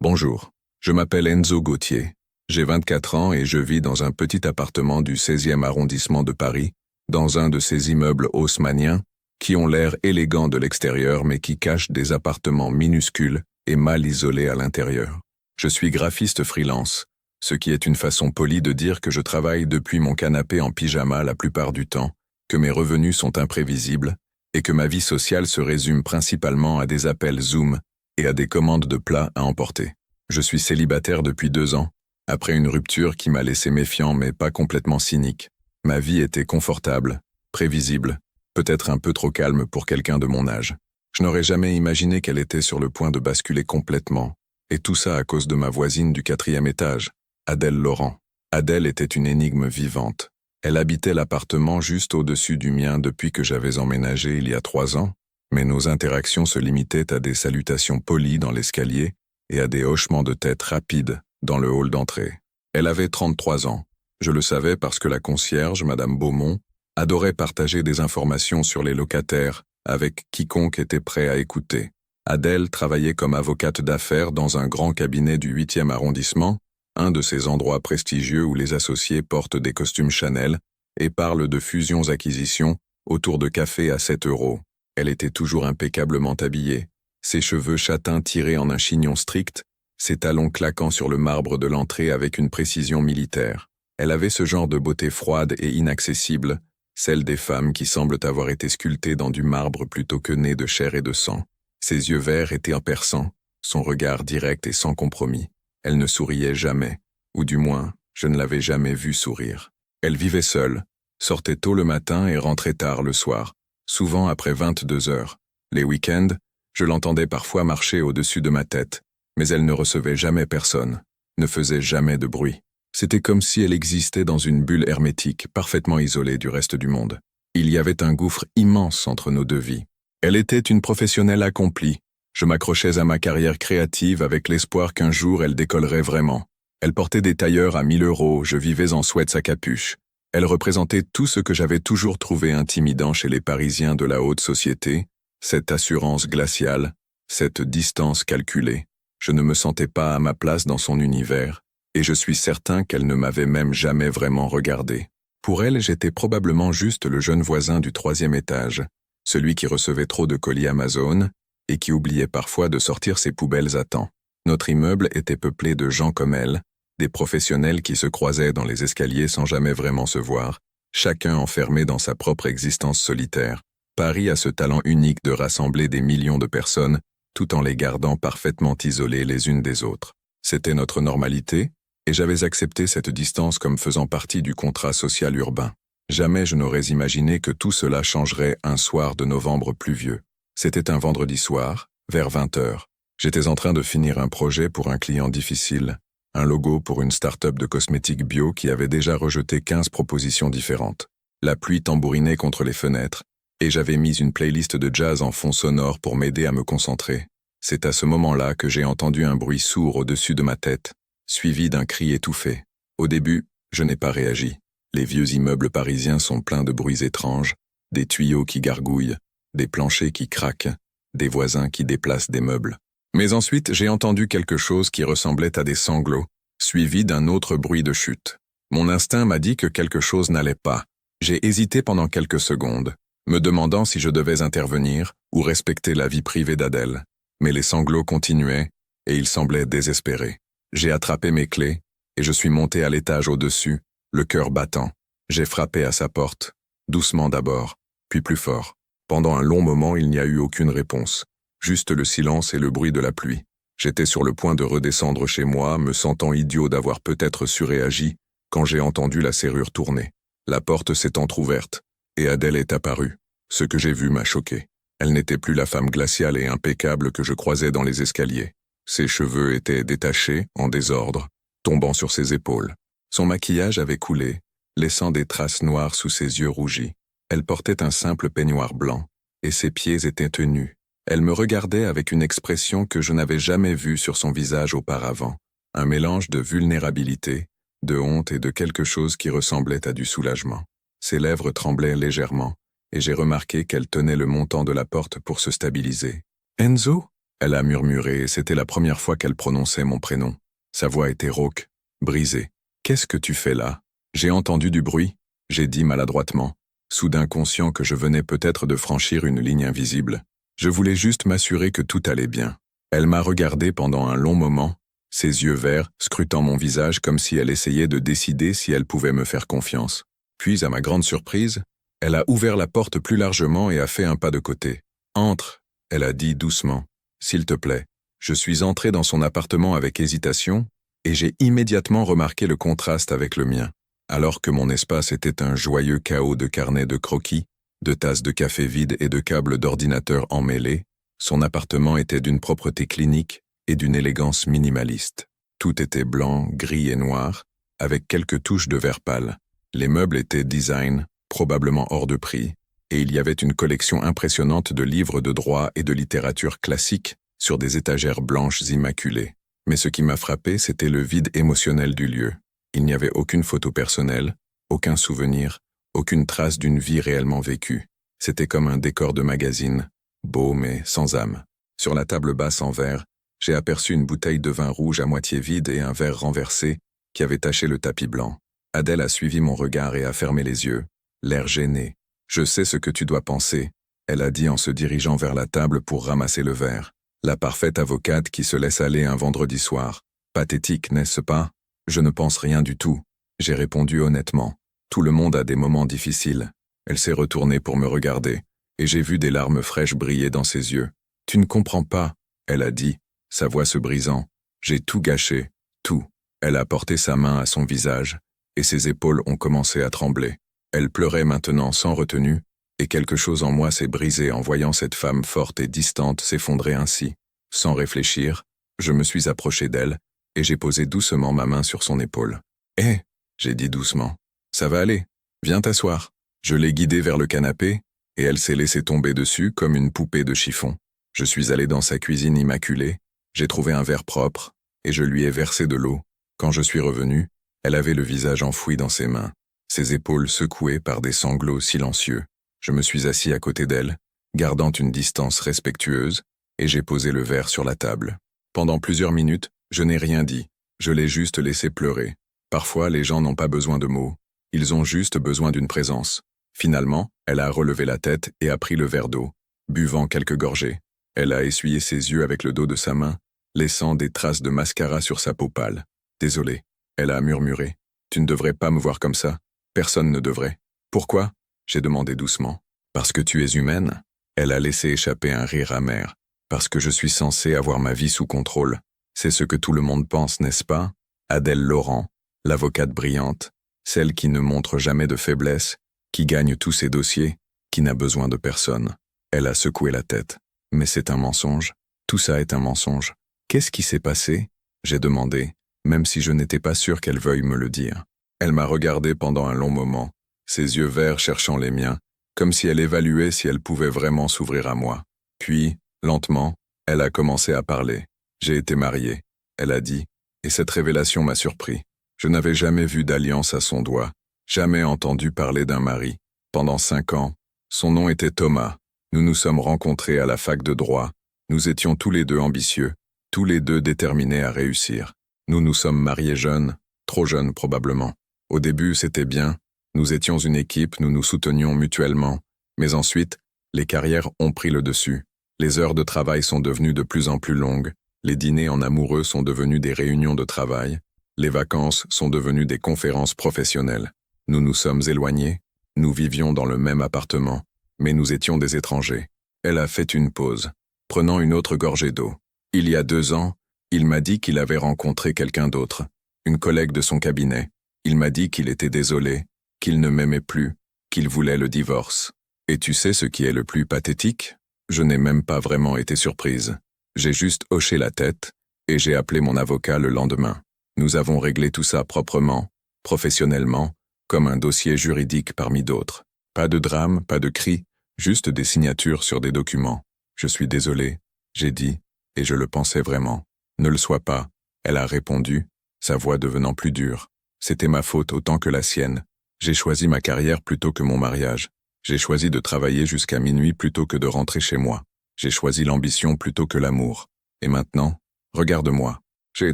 Bonjour, je m'appelle Enzo Gauthier. J'ai 24 ans et je vis dans un petit appartement du 16e arrondissement de Paris, dans un de ces immeubles haussmanniens qui ont l'air élégants de l'extérieur mais qui cachent des appartements minuscules et mal isolés à l'intérieur. Je suis graphiste freelance, ce qui est une façon polie de dire que je travaille depuis mon canapé en pyjama la plupart du temps, que mes revenus sont imprévisibles et que ma vie sociale se résume principalement à des appels Zoom et à des commandes de plats à emporter. Je suis célibataire depuis 2 ans, après une rupture qui m'a laissé méfiant mais pas complètement cynique. Ma vie était confortable, prévisible, peut-être un peu trop calme pour quelqu'un de mon âge. Je n'aurais jamais imaginé qu'elle était sur le point de basculer complètement, et tout ça à cause de ma voisine du 4e étage, Adèle Laurent. Adèle était une énigme vivante. Elle habitait l'appartement juste au-dessus du mien depuis que j'avais emménagé il y a 3 ans, mais nos interactions se limitaient à des salutations polies dans l'escalier et à des hochements de tête rapides dans le hall d'entrée. Elle avait 33 ans. Je le savais parce que la concierge, Madame Beaumont, adorait partager des informations sur les locataires avec quiconque était prêt à écouter. Adèle travaillait comme avocate d'affaires dans un grand cabinet du 8e arrondissement, un de ces endroits prestigieux où les associés portent des costumes Chanel et parlent de fusions-acquisitions autour de café à 7 €. Elle était toujours impeccablement habillée, ses cheveux châtains tirés en un chignon strict, ses talons claquant sur le marbre de l'entrée avec une précision militaire. Elle avait ce genre de beauté froide et inaccessible, celle des femmes qui semblent avoir été sculptées dans du marbre plutôt que nées de chair et de sang. Ses yeux verts étaient perçants, son regard direct et sans compromis. Elle ne souriait jamais, ou du moins, je ne l'avais jamais vue sourire. Elle vivait seule, sortait tôt le matin et rentrait tard le soir, souvent après 22 heures. Les week-ends, je l'entendais parfois marcher au-dessus de ma tête, mais elle ne recevait jamais personne, ne faisait jamais de bruit. C'était comme si elle existait dans une bulle hermétique, parfaitement isolée du reste du monde. Il y avait un gouffre immense entre nos 2 vies. Elle était une professionnelle accomplie. Je m'accrochais à ma carrière créative avec l'espoir qu'un jour elle décollerait vraiment. Elle portait des tailleurs à 1 000 €, je vivais en sweats à capuche. Elle représentait tout ce que j'avais toujours trouvé intimidant chez les Parisiens de la haute société, cette assurance glaciale, cette distance calculée. Je ne me sentais pas à ma place dans son univers, et je suis certain qu'elle ne m'avait même jamais vraiment regardé. Pour elle, j'étais probablement juste le jeune voisin du 3e étage, celui qui recevait trop de colis Amazon et qui oubliait parfois de sortir ses poubelles à temps. Notre immeuble était peuplé de gens comme elle, des professionnels qui se croisaient dans les escaliers sans jamais vraiment se voir, chacun enfermé dans sa propre existence solitaire. Paris a ce talent unique de rassembler des millions de personnes tout en les gardant parfaitement isolées les unes des autres. C'était notre normalité, et j'avais accepté cette distance comme faisant partie du contrat social urbain. Jamais je n'aurais imaginé que tout cela changerait un soir de novembre pluvieux. C'était un vendredi soir, vers 20 heures. J'étais en train de finir un projet pour un client difficile, un logo pour une start-up de cosmétiques bio qui avait déjà rejeté 15 propositions différentes. La pluie tambourinait contre les fenêtres, et j'avais mis une playlist de jazz en fond sonore pour m'aider à me concentrer. C'est à ce moment-là que j'ai entendu un bruit sourd au-dessus de ma tête, suivi d'un cri étouffé. Au début, je n'ai pas réagi. Les vieux immeubles parisiens sont pleins de bruits étranges, des tuyaux qui gargouillent, des planchers qui craquent, des voisins qui déplacent des meubles. Mais ensuite, j'ai entendu quelque chose qui ressemblait à des sanglots, suivi d'un autre bruit de chute. Mon instinct m'a dit que quelque chose n'allait pas. J'ai hésité pendant quelques secondes, me demandant si je devais intervenir ou respecter la vie privée d'Adèle. Mais les sanglots continuaient, et il semblait désespéré. J'ai attrapé mes clés, et je suis monté à l'étage au-dessus, le cœur battant. J'ai frappé à sa porte, doucement d'abord, puis plus fort. Pendant un long moment, il n'y a eu aucune réponse, juste le silence et le bruit de la pluie. J'étais sur le point de redescendre chez moi, me sentant idiot d'avoir peut-être surréagi, quand j'ai entendu la serrure tourner. La porte s'est entr'ouverte, et Adèle est apparue. Ce que j'ai vu m'a choqué. Elle n'était plus la femme glaciale et impeccable que je croisais dans les escaliers. Ses cheveux étaient détachés, en désordre, tombant sur ses épaules. Son maquillage avait coulé, laissant des traces noires sous ses yeux rougis. Elle portait un simple peignoir blanc, et ses pieds étaient tenus. Elle me regardait avec une expression que je n'avais jamais vue sur son visage auparavant, un mélange de vulnérabilité, de honte et de quelque chose qui ressemblait à du soulagement. Ses lèvres tremblaient légèrement, et j'ai remarqué qu'elle tenait le montant de la porte pour se stabiliser. « Enzo » Elle a murmuré et c'était la première fois qu'elle prononçait mon prénom. Sa voix était rauque, brisée. « Qu'est-ce que tu fais là ?» J'ai entendu du bruit, j'ai dit maladroitement, soudain conscient que je venais peut-être de franchir une ligne invisible. Je voulais juste m'assurer que tout allait bien. Elle m'a regardé pendant un long moment, ses yeux verts scrutant mon visage comme si elle essayait de décider si elle pouvait me faire confiance. Puis, à ma grande surprise, elle a ouvert la porte plus largement et a fait un pas de côté. « Entre », elle a dit doucement. « S'il te plaît. » Je suis entré dans son appartement avec hésitation et j'ai immédiatement remarqué le contraste avec le mien. Alors que mon espace était un joyeux chaos de carnets de croquis, de tasses de café vides et de câbles d'ordinateur emmêlés, son appartement était d'une propreté clinique et d'une élégance minimaliste. Tout était blanc, gris et noir, avec quelques touches de vert pâle. Les meubles étaient design, probablement hors de prix, et il y avait une collection impressionnante de livres de droit et de littérature classique sur des étagères blanches immaculées. Mais ce qui m'a frappé, c'était le vide émotionnel du lieu. Il n'y avait aucune photo personnelle, aucun souvenir, aucune trace d'une vie réellement vécue. C'était comme un décor de magazine, beau mais sans âme. Sur la table basse en verre, j'ai aperçu une bouteille de vin rouge à moitié vide et un verre renversé qui avait taché le tapis blanc. Adèle a suivi mon regard et a fermé les yeux, l'air gêné. « Je sais ce que tu dois penser », elle a dit en se dirigeant vers la table pour ramasser le verre. La parfaite avocate qui se laisse aller un vendredi soir. Pathétique, n'est-ce pas? Je ne pense rien du tout. J'ai répondu honnêtement. Tout le monde a des moments difficiles. Elle s'est retournée pour me regarder, et j'ai vu des larmes fraîches briller dans ses yeux. Tu ne comprends pas, elle a dit, sa voix se brisant. J'ai tout gâché, tout. Elle a porté sa main à son visage, et ses épaules ont commencé à trembler. Elle pleurait maintenant sans retenue, et quelque chose en moi s'est brisé en voyant cette femme forte et distante s'effondrer ainsi. Sans réfléchir, je me suis approché d'elle, et j'ai posé doucement ma main sur son épaule. « Hé !» j'ai dit doucement. « Ça va aller, viens t'asseoir. » Je l'ai guidée vers le canapé, et elle s'est laissée tomber dessus comme une poupée de chiffon. Je suis allé dans sa cuisine immaculée, j'ai trouvé un verre propre, et je lui ai versé de l'eau. Quand je suis revenu, elle avait le visage enfoui dans ses mains, ses épaules secouées par des sanglots silencieux. Je me suis assis à côté d'elle, gardant une distance respectueuse, et j'ai posé le verre sur la table. Pendant plusieurs minutes, je n'ai rien dit, je l'ai juste laissé pleurer. Parfois, les gens n'ont pas besoin de mots, ils ont juste besoin d'une présence. Finalement, elle a relevé la tête et a pris le verre d'eau, buvant quelques gorgées. Elle a essuyé ses yeux avec le dos de sa main, laissant des traces de mascara sur sa peau pâle. « Désolée », elle a murmuré. « Tu ne devrais pas me voir comme ça. Personne ne devrait. »« Pourquoi ?» j'ai demandé doucement. « Parce que tu es humaine ?» Elle a laissé échapper un rire amer. « Parce que je suis censé avoir ma vie sous contrôle. C'est ce que tout le monde pense, n'est-ce pas ?» Adèle Laurent, l'avocate brillante, celle qui ne montre jamais de faiblesse, qui gagne tous ses dossiers, qui n'a besoin de personne. Elle a secoué la tête. « Mais c'est un mensonge. Tout ça est un mensonge. »« Qu'est-ce qui s'est passé ?» j'ai demandé, même si je n'étais pas sûr qu'elle veuille me le dire. Elle m'a regardé pendant un long moment, ses yeux verts cherchant les miens, comme si elle évaluait si elle pouvait vraiment s'ouvrir à moi. Puis, lentement, elle a commencé à parler. « J'ai été mariée », elle a dit, et cette révélation m'a surpris. Je n'avais jamais vu d'alliance à son doigt, jamais entendu parler d'un mari. Pendant 5 ans, son nom était Thomas. Nous nous sommes rencontrés à la fac de droit. Nous étions tous les deux ambitieux, tous les deux déterminés à réussir. Nous nous sommes mariés jeunes, trop jeunes probablement. Au début, c'était bien. Nous étions une équipe, nous nous soutenions mutuellement. Mais ensuite, les carrières ont pris le dessus. Les heures de travail sont devenues de plus en plus longues. Les dîners en amoureux sont devenus des réunions de travail. Les vacances sont devenues des conférences professionnelles. Nous nous sommes éloignés. Nous vivions dans le même appartement, mais nous étions des étrangers. Elle a fait une pause, prenant une autre gorgée d'eau. Il y a 2 ans, il m'a dit qu'il avait rencontré quelqu'un d'autre, une collègue de son cabinet. Il m'a dit qu'il était désolé, qu'il ne m'aimait plus, qu'il voulait le divorce. Et tu sais ce qui est le plus pathétique? Je n'ai même pas vraiment été surprise. J'ai juste hoché la tête, et j'ai appelé mon avocat le lendemain. Nous avons réglé tout ça proprement, professionnellement, comme un dossier juridique parmi d'autres. Pas de drame, pas de cris, juste des signatures sur des documents. Je suis désolé, j'ai dit, et je le pensais vraiment. Ne le sois pas, elle a répondu, sa voix devenant plus dure. C'était ma faute autant que la sienne. J'ai choisi ma carrière plutôt que mon mariage. J'ai choisi de travailler jusqu'à minuit plutôt que de rentrer chez moi. J'ai choisi l'ambition plutôt que l'amour. Et maintenant, regarde-moi. J'ai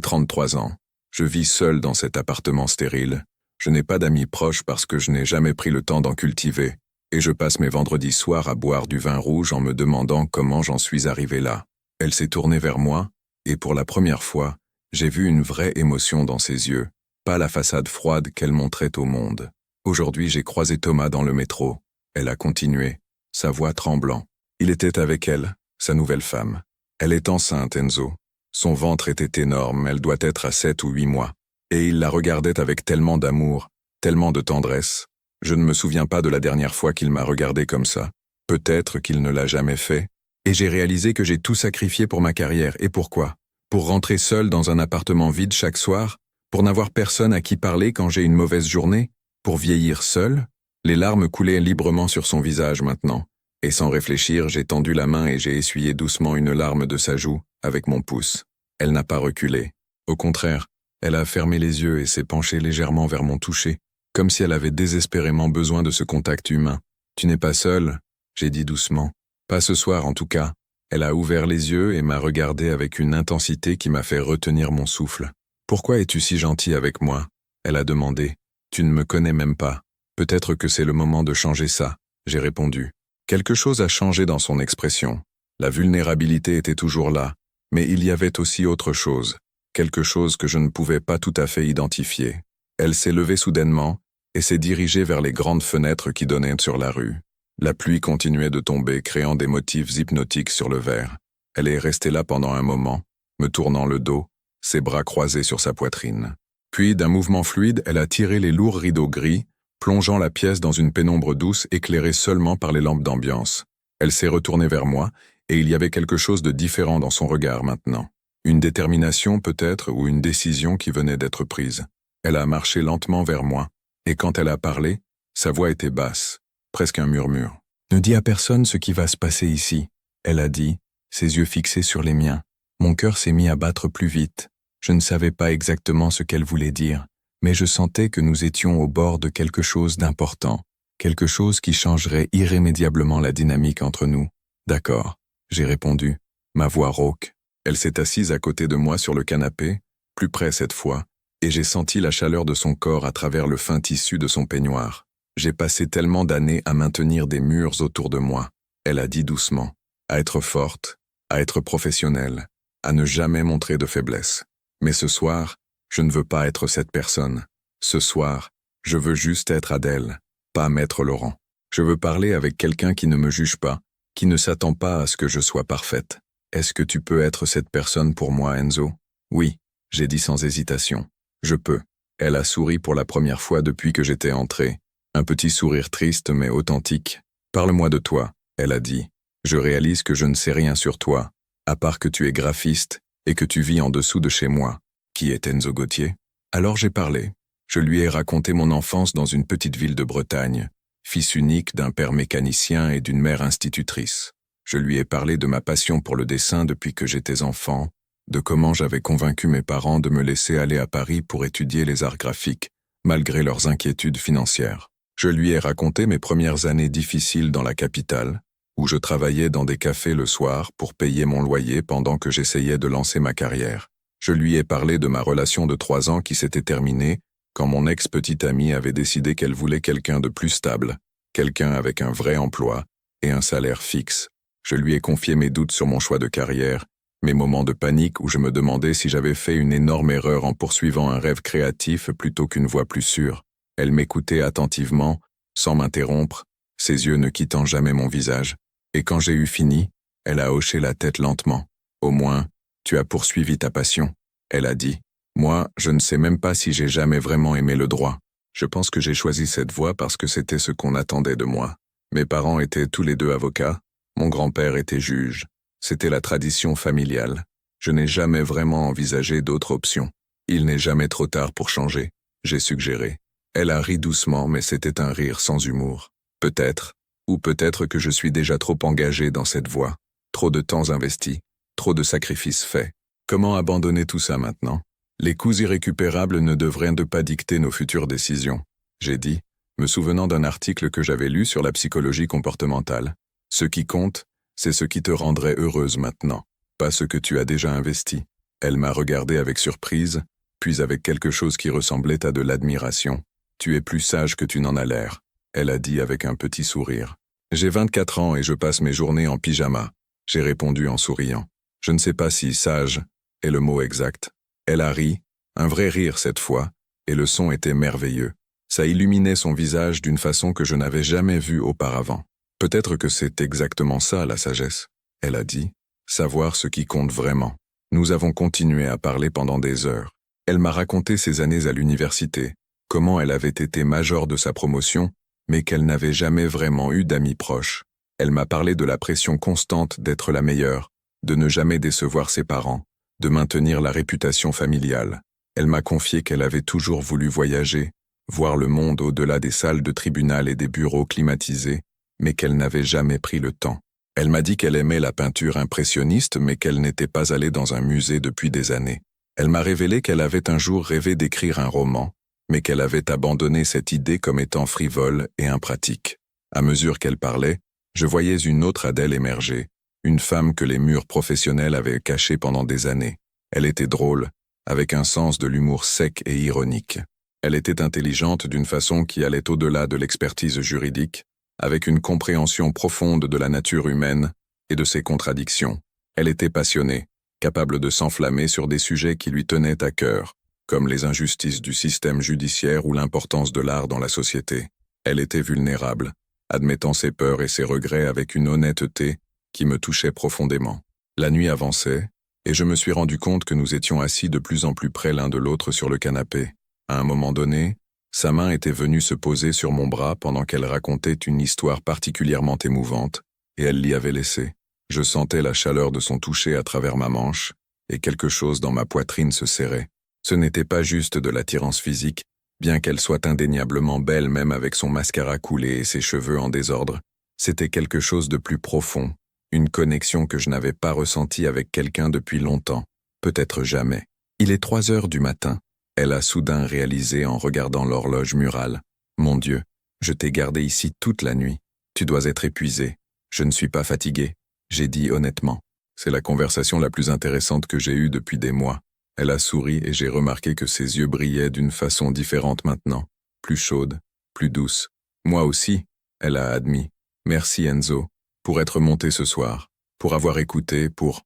33 ans. Je vis seul dans cet appartement stérile. Je n'ai pas d'amis proches parce que je n'ai jamais pris le temps d'en cultiver. Et je passe mes vendredis soirs à boire du vin rouge en me demandant comment j'en suis arrivé là. Elle s'est tournée vers moi, et pour la première fois, j'ai vu une vraie émotion dans ses yeux, pas la façade froide qu'elle montrait au monde. Aujourd'hui, j'ai croisé Thomas dans le métro. Elle a continué, sa voix tremblant. Il était avec elle, sa nouvelle femme. Elle est enceinte, Enzo. Son ventre était énorme, elle doit être à 7 ou 8 mois. Et il la regardait avec tellement d'amour, tellement de tendresse. Je ne me souviens pas de la dernière fois qu'il m'a regardé comme ça. Peut-être qu'il ne l'a jamais fait. Et j'ai réalisé que j'ai tout sacrifié pour ma carrière. Et pourquoi? Pour rentrer seul dans un appartement vide chaque soir? Pour n'avoir personne à qui parler quand j'ai une mauvaise journée? Pour vieillir seul? Les larmes coulaient librement sur son visage maintenant. Et sans réfléchir, j'ai tendu la main et j'ai essuyé doucement une larme de sa joue avec mon pouce. Elle n'a pas reculé. Au contraire, elle a fermé les yeux et s'est penchée légèrement vers mon toucher, comme si elle avait désespérément besoin de ce contact humain. « Tu n'es pas seule ?» j'ai dit doucement. « Pas ce soir en tout cas. » Elle a ouvert les yeux et m'a regardé avec une intensité qui m'a fait retenir mon souffle. « Pourquoi es-tu si gentil avec moi ?» elle a demandé. « Tu ne me connais même pas. Peut-être que c'est le moment de changer ça. » j'ai répondu. Quelque chose a changé dans son expression. La vulnérabilité était toujours là, mais il y avait aussi autre chose, quelque chose que je ne pouvais pas tout à fait identifier. Elle s'est levée soudainement et s'est dirigée vers les grandes fenêtres qui donnaient sur la rue. La pluie continuait de tomber, créant des motifs hypnotiques sur le verre. Elle est restée là pendant un moment, me tournant le dos, ses bras croisés sur sa poitrine. Puis, d'un mouvement fluide, elle a tiré les lourds rideaux gris, plongeant la pièce dans une pénombre douce éclairée seulement par les lampes d'ambiance. Elle s'est retournée vers moi, et il y avait quelque chose de différent dans son regard maintenant. Une détermination peut-être ou une décision qui venait d'être prise. Elle a marché lentement vers moi, et quand elle a parlé, sa voix était basse, presque un murmure. « Ne dis à personne ce qui va se passer ici », elle a dit, ses yeux fixés sur les miens. Mon cœur s'est mis à battre plus vite. Je ne savais pas exactement ce qu'elle voulait dire, mais je sentais que nous étions au bord de quelque chose d'important, quelque chose qui changerait irrémédiablement la dynamique entre nous. « D'accord », j'ai répondu, ma voix rauque. Elle s'est assise à côté de moi sur le canapé, plus près cette fois, et j'ai senti la chaleur de son corps à travers le fin tissu de son peignoir. J'ai passé tellement d'années à maintenir des murs autour de moi, elle a dit doucement, à être forte, à être professionnelle, à ne jamais montrer de faiblesse. Mais ce soir, je ne veux pas être cette personne. Ce soir, je veux juste être Adèle, pas Maître Laurent. Je veux parler avec quelqu'un qui ne me juge pas, qui ne s'attend pas à ce que je sois parfaite. Est-ce que tu peux être cette personne pour moi, Enzo? Oui, j'ai dit sans hésitation. Je peux. Elle a souri pour la première fois depuis que j'étais entré. Un petit sourire triste mais authentique. Parle-moi de toi, elle a dit. Je réalise que je ne sais rien sur toi, à part que tu es graphiste et que tu vis en dessous de chez moi. Qui est Enzo Gauthier? Alors j'ai parlé. Je lui ai raconté mon enfance dans une petite ville de Bretagne, fils unique d'un père mécanicien et d'une mère institutrice. Je lui ai parlé de ma passion pour le dessin depuis que j'étais enfant, de comment j'avais convaincu mes parents de me laisser aller à Paris pour étudier les arts graphiques, malgré leurs inquiétudes financières. Je lui ai raconté mes premières années difficiles dans la capitale, où je travaillais dans des cafés le soir pour payer mon loyer pendant que j'essayais de lancer ma carrière. Je lui ai parlé de ma relation de 3 ans qui s'était terminée quand mon ex-petite amie avait décidé qu'elle voulait quelqu'un de plus stable, quelqu'un avec un vrai emploi et un salaire fixe. Je lui ai confié mes doutes sur mon choix de carrière, mes moments de panique où je me demandais si j'avais fait une énorme erreur en poursuivant un rêve créatif plutôt qu'une voie plus sûre. Elle m'écoutait attentivement, sans m'interrompre, ses yeux ne quittant jamais mon visage. Et quand j'ai eu fini, elle a hoché la tête lentement. « Au moins, tu as poursuivi ta passion », elle a dit. Moi, je ne sais même pas si j'ai jamais vraiment aimé le droit. Je pense que j'ai choisi cette voie parce que c'était ce qu'on attendait de moi. Mes parents étaient tous les deux avocats, mon grand-père était juge. C'était la tradition familiale. Je n'ai jamais vraiment envisagé d'autres options. Il n'est jamais trop tard pour changer, j'ai suggéré. Elle a ri doucement, mais c'était un rire sans humour. Peut-être, ou peut-être que je suis déjà trop engagé dans cette voie. Trop de temps investi, trop de sacrifices faits. Comment abandonner tout ça maintenant? Les coups irrécupérables ne devraient pas dicter nos futures décisions, j'ai dit, me souvenant d'un article que j'avais lu sur la psychologie comportementale. Ce qui compte, C'est ce qui te rendrait heureuse maintenant, pas ce que tu as déjà investi. Elle m'a regardé avec surprise, puis avec quelque chose qui ressemblait à de l'admiration. Tu es plus sage que tu n'en as l'air, elle a dit avec un petit sourire. J'ai 24 ans et je passe mes journées en pyjama, j'ai répondu en souriant. Je ne sais pas si sage est le mot exact. Elle a ri, un vrai rire cette fois, et le son était merveilleux. Ça illuminait son visage d'une façon que je n'avais jamais vue auparavant. Peut-être que c'est exactement ça, la sagesse, elle a dit, savoir ce qui compte vraiment. Nous avons continué à parler pendant des heures. Elle m'a raconté ses années à l'université, comment elle avait été major de sa promotion, mais qu'elle n'avait jamais vraiment eu d'amis proches. Elle m'a parlé de la pression constante d'être la meilleure, de ne jamais décevoir ses parents, de maintenir la réputation familiale. Elle m'a confié qu'elle avait toujours voulu voyager, voir le monde au-delà des salles de tribunal et des bureaux climatisés, mais qu'elle n'avait jamais pris le temps. Elle m'a dit qu'elle aimait la peinture impressionniste, mais qu'elle n'était pas allée dans un musée depuis des années. Elle m'a révélé qu'elle avait un jour rêvé d'écrire un roman, mais qu'elle avait abandonné cette idée comme étant frivole et impratique. À mesure qu'elle parlait, je voyais une autre Adèle émerger, une femme que les murs professionnels avaient cachée pendant des années. Elle était drôle, avec un sens de l'humour sec et ironique. Elle était intelligente d'une façon qui allait au-delà de l'expertise juridique, avec une compréhension profonde de la nature humaine et de ses contradictions. Elle était passionnée, capable de s'enflammer sur des sujets qui lui tenaient à cœur, comme les injustices du système judiciaire ou l'importance de l'art dans la société. Elle était vulnérable, admettant ses peurs et ses regrets avec une honnêteté qui me touchait profondément. La nuit avançait, et je me suis rendu compte que nous étions assis de plus en plus près l'un de l'autre sur le canapé. À un moment donné, sa main était venue se poser sur mon bras pendant qu'elle racontait une histoire particulièrement émouvante, et elle l'y avait laissé. Je sentais la chaleur de son toucher à travers ma manche, et quelque chose dans ma poitrine se serrait. Ce n'était pas juste de l'attirance physique, bien qu'elle soit indéniablement belle même avec son mascara coulé et ses cheveux en désordre. C'était quelque chose de plus profond, une connexion que je n'avais pas ressentie avec quelqu'un depuis longtemps, peut-être jamais. Il est 3 heures du matin. Elle a soudain réalisé en regardant l'horloge murale. Mon Dieu, je t'ai gardé ici toute la nuit. Tu dois être épuisé. Je ne suis pas fatigué, j'ai dit honnêtement. C'est la conversation la plus intéressante que j'ai eue depuis des mois. Elle a souri et j'ai remarqué que ses yeux brillaient d'une façon différente maintenant, plus chaude, plus douce. Moi aussi, elle a admis. Merci Enzo, pour être monté ce soir, pour avoir écouté, pour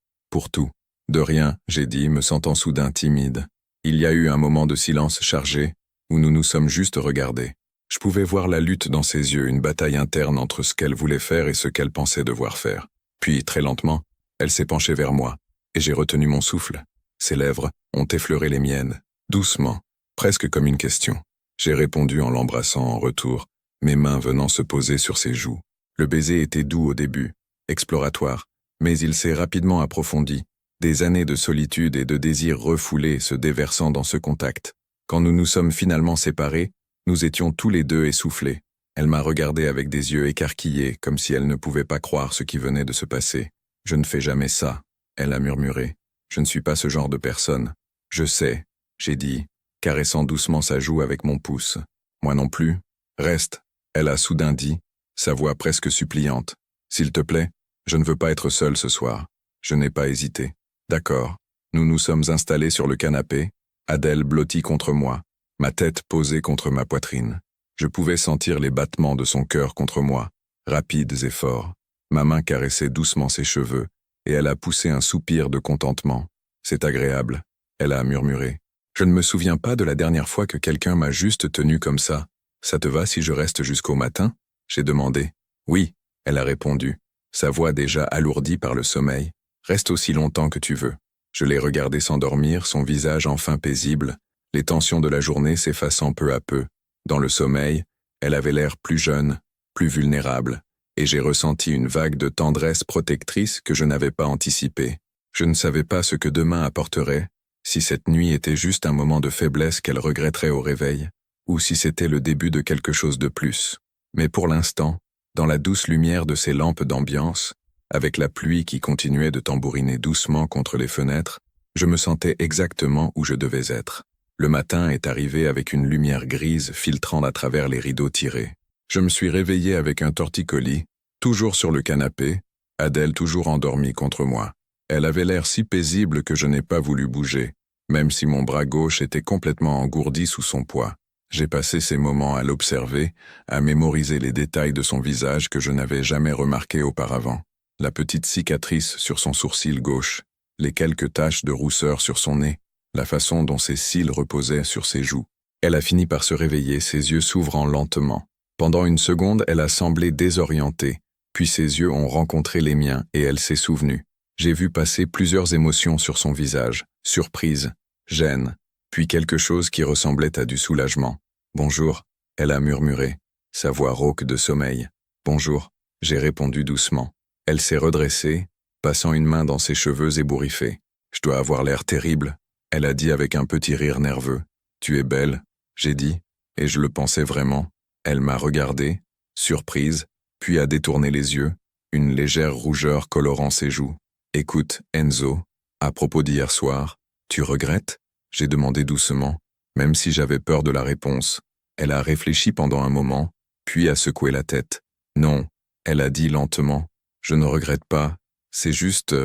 tout. De rien, j'ai dit, me sentant soudain timide. Il y a eu un moment de silence chargé, où nous nous sommes juste regardés. Je pouvais voir la lutte dans ses yeux, une bataille interne entre ce qu'elle voulait faire et ce qu'elle pensait devoir faire. Puis, très lentement, elle s'est penchée vers moi, et j'ai retenu mon souffle. Ses lèvres ont effleuré les miennes, doucement, presque comme une question. J'ai répondu en l'embrassant en retour, mes mains venant se poser sur ses joues. Le baiser était doux au début, exploratoire, mais il s'est rapidement approfondi, des années de solitude et de désir refoulé se déversant dans ce contact. Quand nous nous sommes finalement séparés, nous étions tous les deux essoufflés. Elle m'a regardé avec des yeux écarquillés, comme si elle ne pouvait pas croire ce qui venait de se passer. « Je ne fais jamais ça », elle a murmuré. « Je ne suis pas ce genre de personne. »« Je sais », j'ai dit, caressant doucement sa joue avec mon pouce. « Moi non plus. Reste », elle a soudain dit, sa voix presque suppliante. « S'il te plaît, je ne veux pas être seule ce soir. » Je n'ai pas hésité. D'accord. Nous nous sommes installés sur le canapé, Adèle blottie contre moi, ma tête posée contre ma poitrine. Je pouvais sentir les battements de son cœur contre moi, rapides et forts. Ma main caressait doucement ses cheveux, et elle a poussé un soupir de contentement. « C'est agréable », elle a murmuré. « Je ne me souviens pas de la dernière fois que quelqu'un m'a juste tenu comme ça. Ça te va si je reste jusqu'au matin ?» J'ai demandé. « Oui », elle a répondu, sa voix déjà alourdie par le sommeil. « Reste aussi longtemps que tu veux. » Je l'ai regardé s'endormir, son visage enfin paisible, les tensions de la journée s'effaçant peu à peu. Dans le sommeil, elle avait l'air plus jeune, plus vulnérable, et j'ai ressenti une vague de tendresse protectrice que je n'avais pas anticipée. Je ne savais pas ce que demain apporterait, si cette nuit était juste un moment de faiblesse qu'elle regretterait au réveil, ou si c'était le début de quelque chose de plus. Mais pour l'instant, dans la douce lumière de ces lampes d'ambiance, avec la pluie qui continuait de tambouriner doucement contre les fenêtres, je me sentais exactement où je devais être. Le matin est arrivé avec une lumière grise filtrant à travers les rideaux tirés. Je me suis réveillé avec un torticolis, toujours sur le canapé, Adèle toujours endormie contre moi. Elle avait l'air si paisible que je n'ai pas voulu bouger, même si mon bras gauche était complètement engourdi sous son poids. J'ai passé ces moments à l'observer, à mémoriser les détails de son visage que je n'avais jamais remarqués auparavant. La petite cicatrice sur son sourcil gauche, les quelques taches de rousseur sur son nez, la façon dont ses cils reposaient sur ses joues. Elle a fini par se réveiller, ses yeux s'ouvrant lentement. Pendant une seconde, elle a semblé désorientée, puis ses yeux ont rencontré les miens et elle s'est souvenue. J'ai vu passer plusieurs émotions sur son visage, surprise, gêne, puis quelque chose qui ressemblait à du soulagement. « Bonjour », elle a murmuré, sa voix rauque de sommeil. « Bonjour », j'ai répondu doucement. Elle s'est redressée, passant une main dans ses cheveux ébouriffés. « Je dois avoir l'air terrible », elle a dit avec un petit rire nerveux. « Tu es belle », j'ai dit, et je le pensais vraiment. Elle m'a regardé, surprise, puis a détourné les yeux, une légère rougeur colorant ses joues. « Écoute, Enzo, à propos d'hier soir, tu regrettes ?» j'ai demandé doucement, même si j'avais peur de la réponse. Elle a réfléchi pendant un moment, puis a secoué la tête. « Non », elle a dit lentement, « je ne regrette pas, c'est juste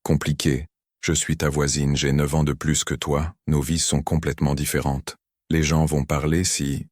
compliqué. Je suis ta voisine, j'ai 9 ans de plus que toi, nos vies sont complètement différentes. Les gens vont parler si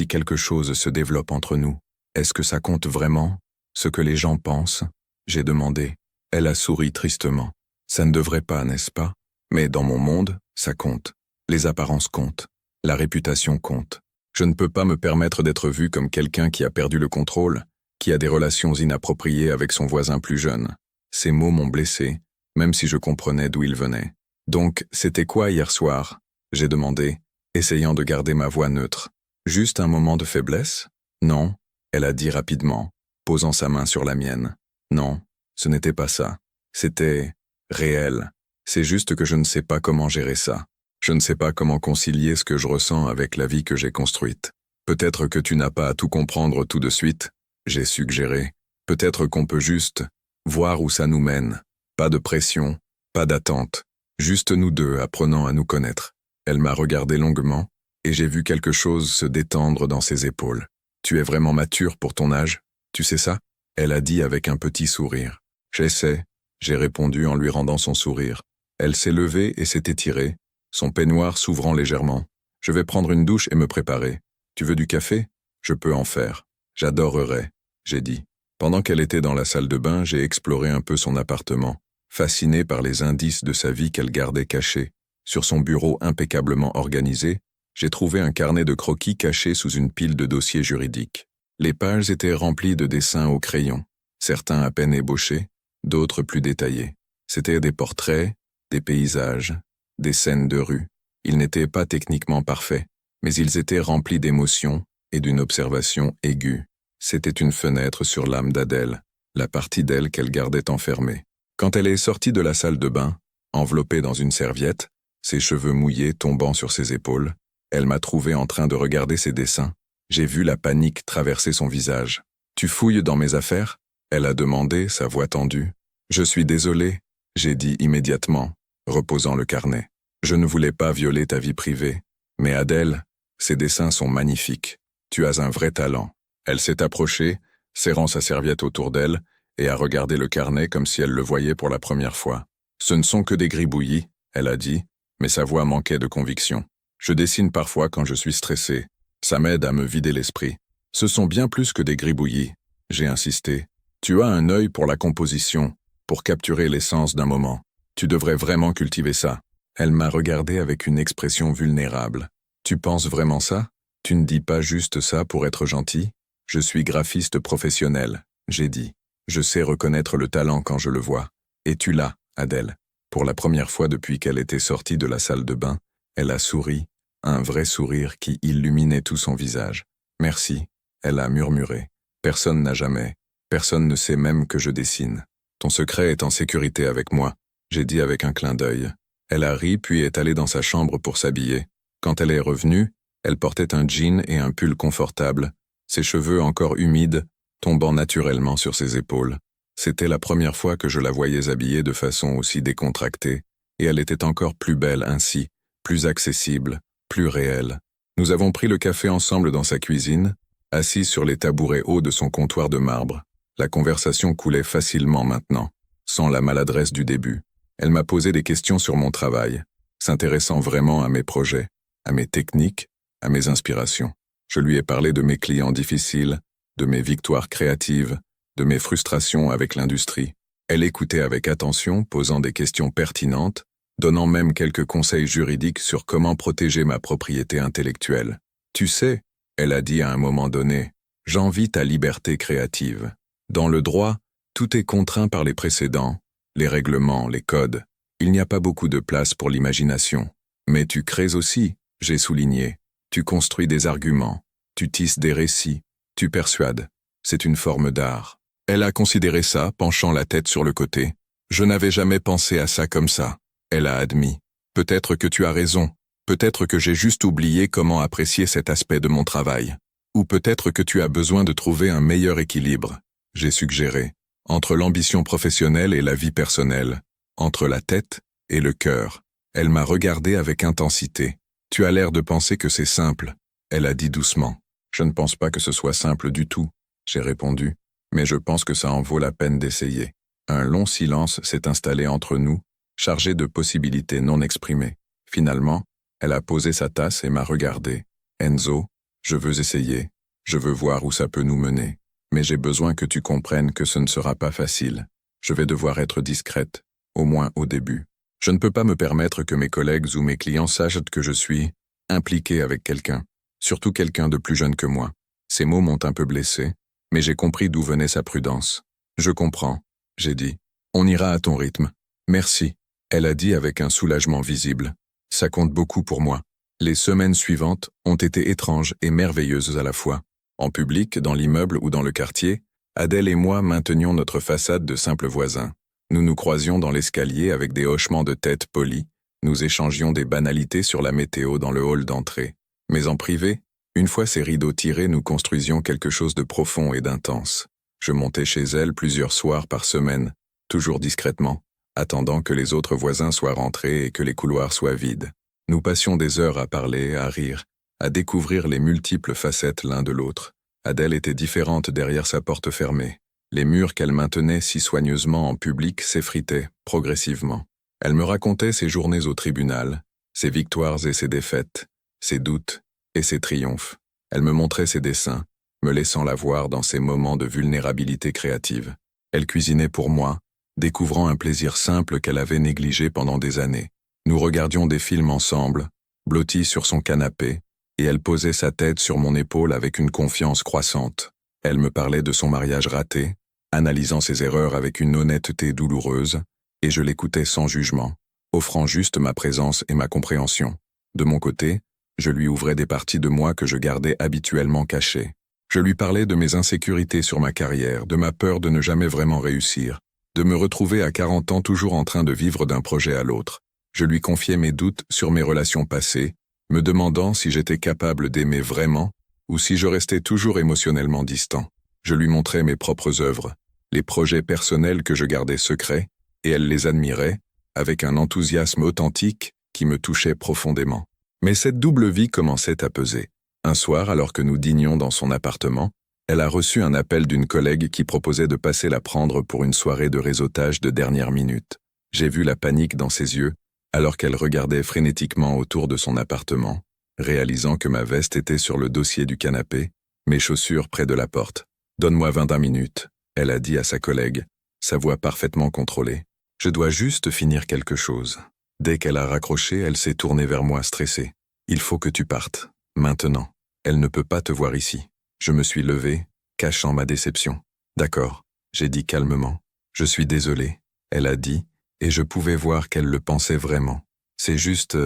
quelque chose se développe entre nous. Est-ce que ça compte vraiment, ce que les gens pensent ?» j'ai demandé. Elle a souri tristement. « Ça ne devrait pas, n'est-ce pas? Mais dans mon monde, ça compte. Les apparences comptent. La réputation compte. Je ne peux pas me permettre d'être vu comme quelqu'un qui a perdu le contrôle, qui a des relations inappropriées avec son voisin plus jeune. » Ces mots m'ont blessé, même si je comprenais d'où ils venaient. « Donc, c'était quoi hier soir ?» j'ai demandé, essayant de garder ma voix neutre. « Juste un moment de faiblesse? » « Non, » elle a dit rapidement, posant sa main sur la mienne. « Non, ce n'était pas ça. C'était réel. C'est juste que je ne sais pas comment gérer ça. Je ne sais pas comment concilier ce que je ressens avec la vie que j'ai construite. Peut-être que tu n'as pas à tout comprendre tout de suite, j'ai suggéré. Peut-être qu'on peut juste voir où ça nous mène. Pas de pression, pas d'attente. Juste nous deux apprenant à nous connaître. » Elle m'a regardé longuement, et j'ai vu quelque chose se détendre dans ses épaules. « Tu es vraiment mature pour ton âge, tu sais ça ?» elle a dit avec un petit sourire. « J'essaie », j'ai répondu en lui rendant son sourire. Elle s'est levée et s'est étirée, son peignoir s'ouvrant légèrement. « Je vais prendre une douche et me préparer. Tu veux du café? Je peux en faire. J'adorerais, » j'ai dit. Pendant qu'elle était dans la salle de bain, j'ai exploré un peu son appartement, fasciné par les indices de sa vie qu'elle gardait cachés. Sur son bureau impeccablement organisé, j'ai trouvé un carnet de croquis caché sous une pile de dossiers juridiques. Les pages étaient remplies de dessins au crayon, certains à peine ébauchés, d'autres plus détaillés. C'étaient des portraits, des paysages, des scènes de rue. Ils n'étaient pas techniquement parfaits, mais ils étaient remplis d'émotions et d'une observation aiguë. C'était une fenêtre sur l'âme d'Adèle, la partie d'elle qu'elle gardait enfermée. Quand elle est sortie de la salle de bain, enveloppée dans une serviette, ses cheveux mouillés tombant sur ses épaules, elle m'a trouvé en train de regarder ses dessins. J'ai vu la panique traverser son visage. « Tu fouilles dans mes affaires ?» elle a demandé, sa voix tendue. « Je suis désolé », j'ai dit immédiatement, reposant le carnet. Je ne voulais pas violer ta vie privée. Mais Adèle, ces dessins sont magnifiques. Tu as un vrai talent. Elle s'est approchée, serrant sa serviette autour d'elle, et a regardé le carnet comme si elle le voyait pour la première fois. Ce ne sont que des gribouillis, elle a dit, mais sa voix manquait de conviction. Je dessine parfois quand je suis stressé. Ça m'aide à me vider l'esprit. Ce sont bien plus que des gribouillis, j'ai insisté. Tu as un œil pour la composition, pour capturer l'essence d'un moment. Tu devrais vraiment cultiver ça. Elle m'a regardé avec une expression vulnérable. Tu penses vraiment ça? Tu ne dis pas juste ça pour être gentil? Je suis graphiste professionnel, j'ai dit. Je sais reconnaître le talent quand je le vois. Et tu l'as, Adèle. Pour la première fois depuis qu'elle était sortie de la salle de bain, elle a souri, un vrai sourire qui illuminait tout son visage. Merci, elle a murmuré. Personne ne sait même que je dessine. Ton secret est en sécurité avec moi, j'ai dit avec un clin d'œil. Elle a ri puis est allée dans sa chambre pour s'habiller. Quand elle est revenue, elle portait un jean et un pull confortable, ses cheveux encore humides, tombant naturellement sur ses épaules. C'était la première fois que je la voyais habillée de façon aussi décontractée, et elle était encore plus belle ainsi, plus accessible, plus réelle. Nous avons pris le café ensemble dans sa cuisine, assise sur les tabourets hauts de son comptoir de marbre. La conversation coulait facilement maintenant, sans la maladresse du début. Elle m'a posé des questions sur mon travail, s'intéressant vraiment à mes projets, à mes techniques, à mes inspirations. Je lui ai parlé de mes clients difficiles, de mes victoires créatives, de mes frustrations avec l'industrie. Elle écoutait avec attention, posant des questions pertinentes, donnant même quelques conseils juridiques sur comment protéger ma propriété intellectuelle. Tu sais, elle a dit à un moment donné, j'envie ta liberté créative. Dans le droit, tout est contraint par les précédents, les règlements, les codes. Il n'y a pas beaucoup de place pour l'imagination. Mais tu crées aussi, j'ai souligné. Tu construis des arguments, tu tisses des récits, tu persuades. C'est une forme d'art. Elle a considéré ça, penchant la tête sur le côté. Je n'avais jamais pensé à ça comme ça. Elle a admis. Peut-être que tu as raison. Peut-être que j'ai juste oublié comment apprécier cet aspect de mon travail. Ou peut-être que tu as besoin de trouver un meilleur équilibre. J'ai suggéré. Entre l'ambition professionnelle et la vie personnelle. Entre la tête et le cœur. Elle m'a regardé avec intensité. Tu as l'air de penser que c'est simple. Elle a dit doucement. Je ne pense pas que ce soit simple du tout. J'ai répondu. Mais je pense que ça en vaut la peine d'essayer. Un long silence s'est installé entre nous, chargé de possibilités non exprimées. Finalement, elle a posé sa tasse et m'a regardé. Enzo, je veux essayer. Je veux voir où ça peut nous mener. Mais j'ai besoin que tu comprennes que ce ne sera pas facile. Je vais devoir être discrète, au moins au début. Je ne peux pas me permettre que mes collègues ou mes clients sachent que je suis impliqué avec quelqu'un, surtout quelqu'un de plus jeune que moi. Ces mots m'ont un peu blessé, mais j'ai compris d'où venait sa prudence. Je comprends, j'ai dit. On ira à ton rythme. Merci, elle a dit avec un soulagement visible. Ça compte beaucoup pour moi. Les semaines suivantes ont été étranges et merveilleuses à la fois. En public, dans l'immeuble ou dans le quartier, Adèle et moi maintenions notre façade de simples voisins. Nous nous croisions dans l'escalier avec des hochements de tête polis, nous échangions des banalités sur la météo dans le hall d'entrée. Mais en privé, une fois ces rideaux tirés, nous construisions quelque chose de profond et d'intense. Je montais chez elle plusieurs soirs par semaine, toujours discrètement, attendant que les autres voisins soient rentrés et que les couloirs soient vides. Nous passions des heures à parler, à rire, à découvrir les multiples facettes l'un de l'autre. Adèle était différente derrière sa porte fermée. Les murs qu'elle maintenait si soigneusement en public s'effritaient, progressivement. Elle me racontait ses journées au tribunal, ses victoires et ses défaites, ses doutes et ses triomphes. Elle me montrait ses dessins, me laissant la voir dans ses moments de vulnérabilité créative. Elle cuisinait pour moi, découvrant un plaisir simple qu'elle avait négligé pendant des années. Nous regardions des films ensemble, blottis sur son canapé, et elle posait sa tête sur mon épaule avec une confiance croissante. Elle me parlait de son mariage raté, analysant ses erreurs avec une honnêteté douloureuse, et je l'écoutais sans jugement, offrant juste ma présence et ma compréhension. De mon côté, je lui ouvrais des parties de moi que je gardais habituellement cachées. Je lui parlais de mes insécurités sur ma carrière, de ma peur de ne jamais vraiment réussir, de me retrouver à 40 ans toujours en train de vivre d'un projet à l'autre. Je lui confiais mes doutes sur mes relations passées, me demandant si j'étais capable d'aimer vraiment ou si je restais toujours émotionnellement distant. Je lui montrais mes propres œuvres, les projets personnels que je gardais secrets, et elle les admirait, avec un enthousiasme authentique qui me touchait profondément. Mais cette double vie commençait à peser. Un soir, alors que nous dînions dans son appartement, elle a reçu un appel d'une collègue qui proposait de passer la prendre pour une soirée de réseautage de dernière minute. J'ai vu la panique dans ses yeux, alors qu'elle regardait frénétiquement autour de son appartement, réalisant que ma veste était sur le dossier du canapé, mes chaussures près de la porte. « Donne-moi 21 minutes », elle a dit à sa collègue, sa voix parfaitement contrôlée. « Je dois juste finir quelque chose. » Dès qu'elle a raccroché, elle s'est tournée vers moi stressée. « Il faut que tu partes, maintenant. Elle ne peut pas te voir ici. » Je me suis levé, cachant ma déception. « D'accord, » j'ai dit calmement. « Je suis désolé, » elle a dit, et je pouvais voir qu'elle le pensait vraiment. « C'est juste...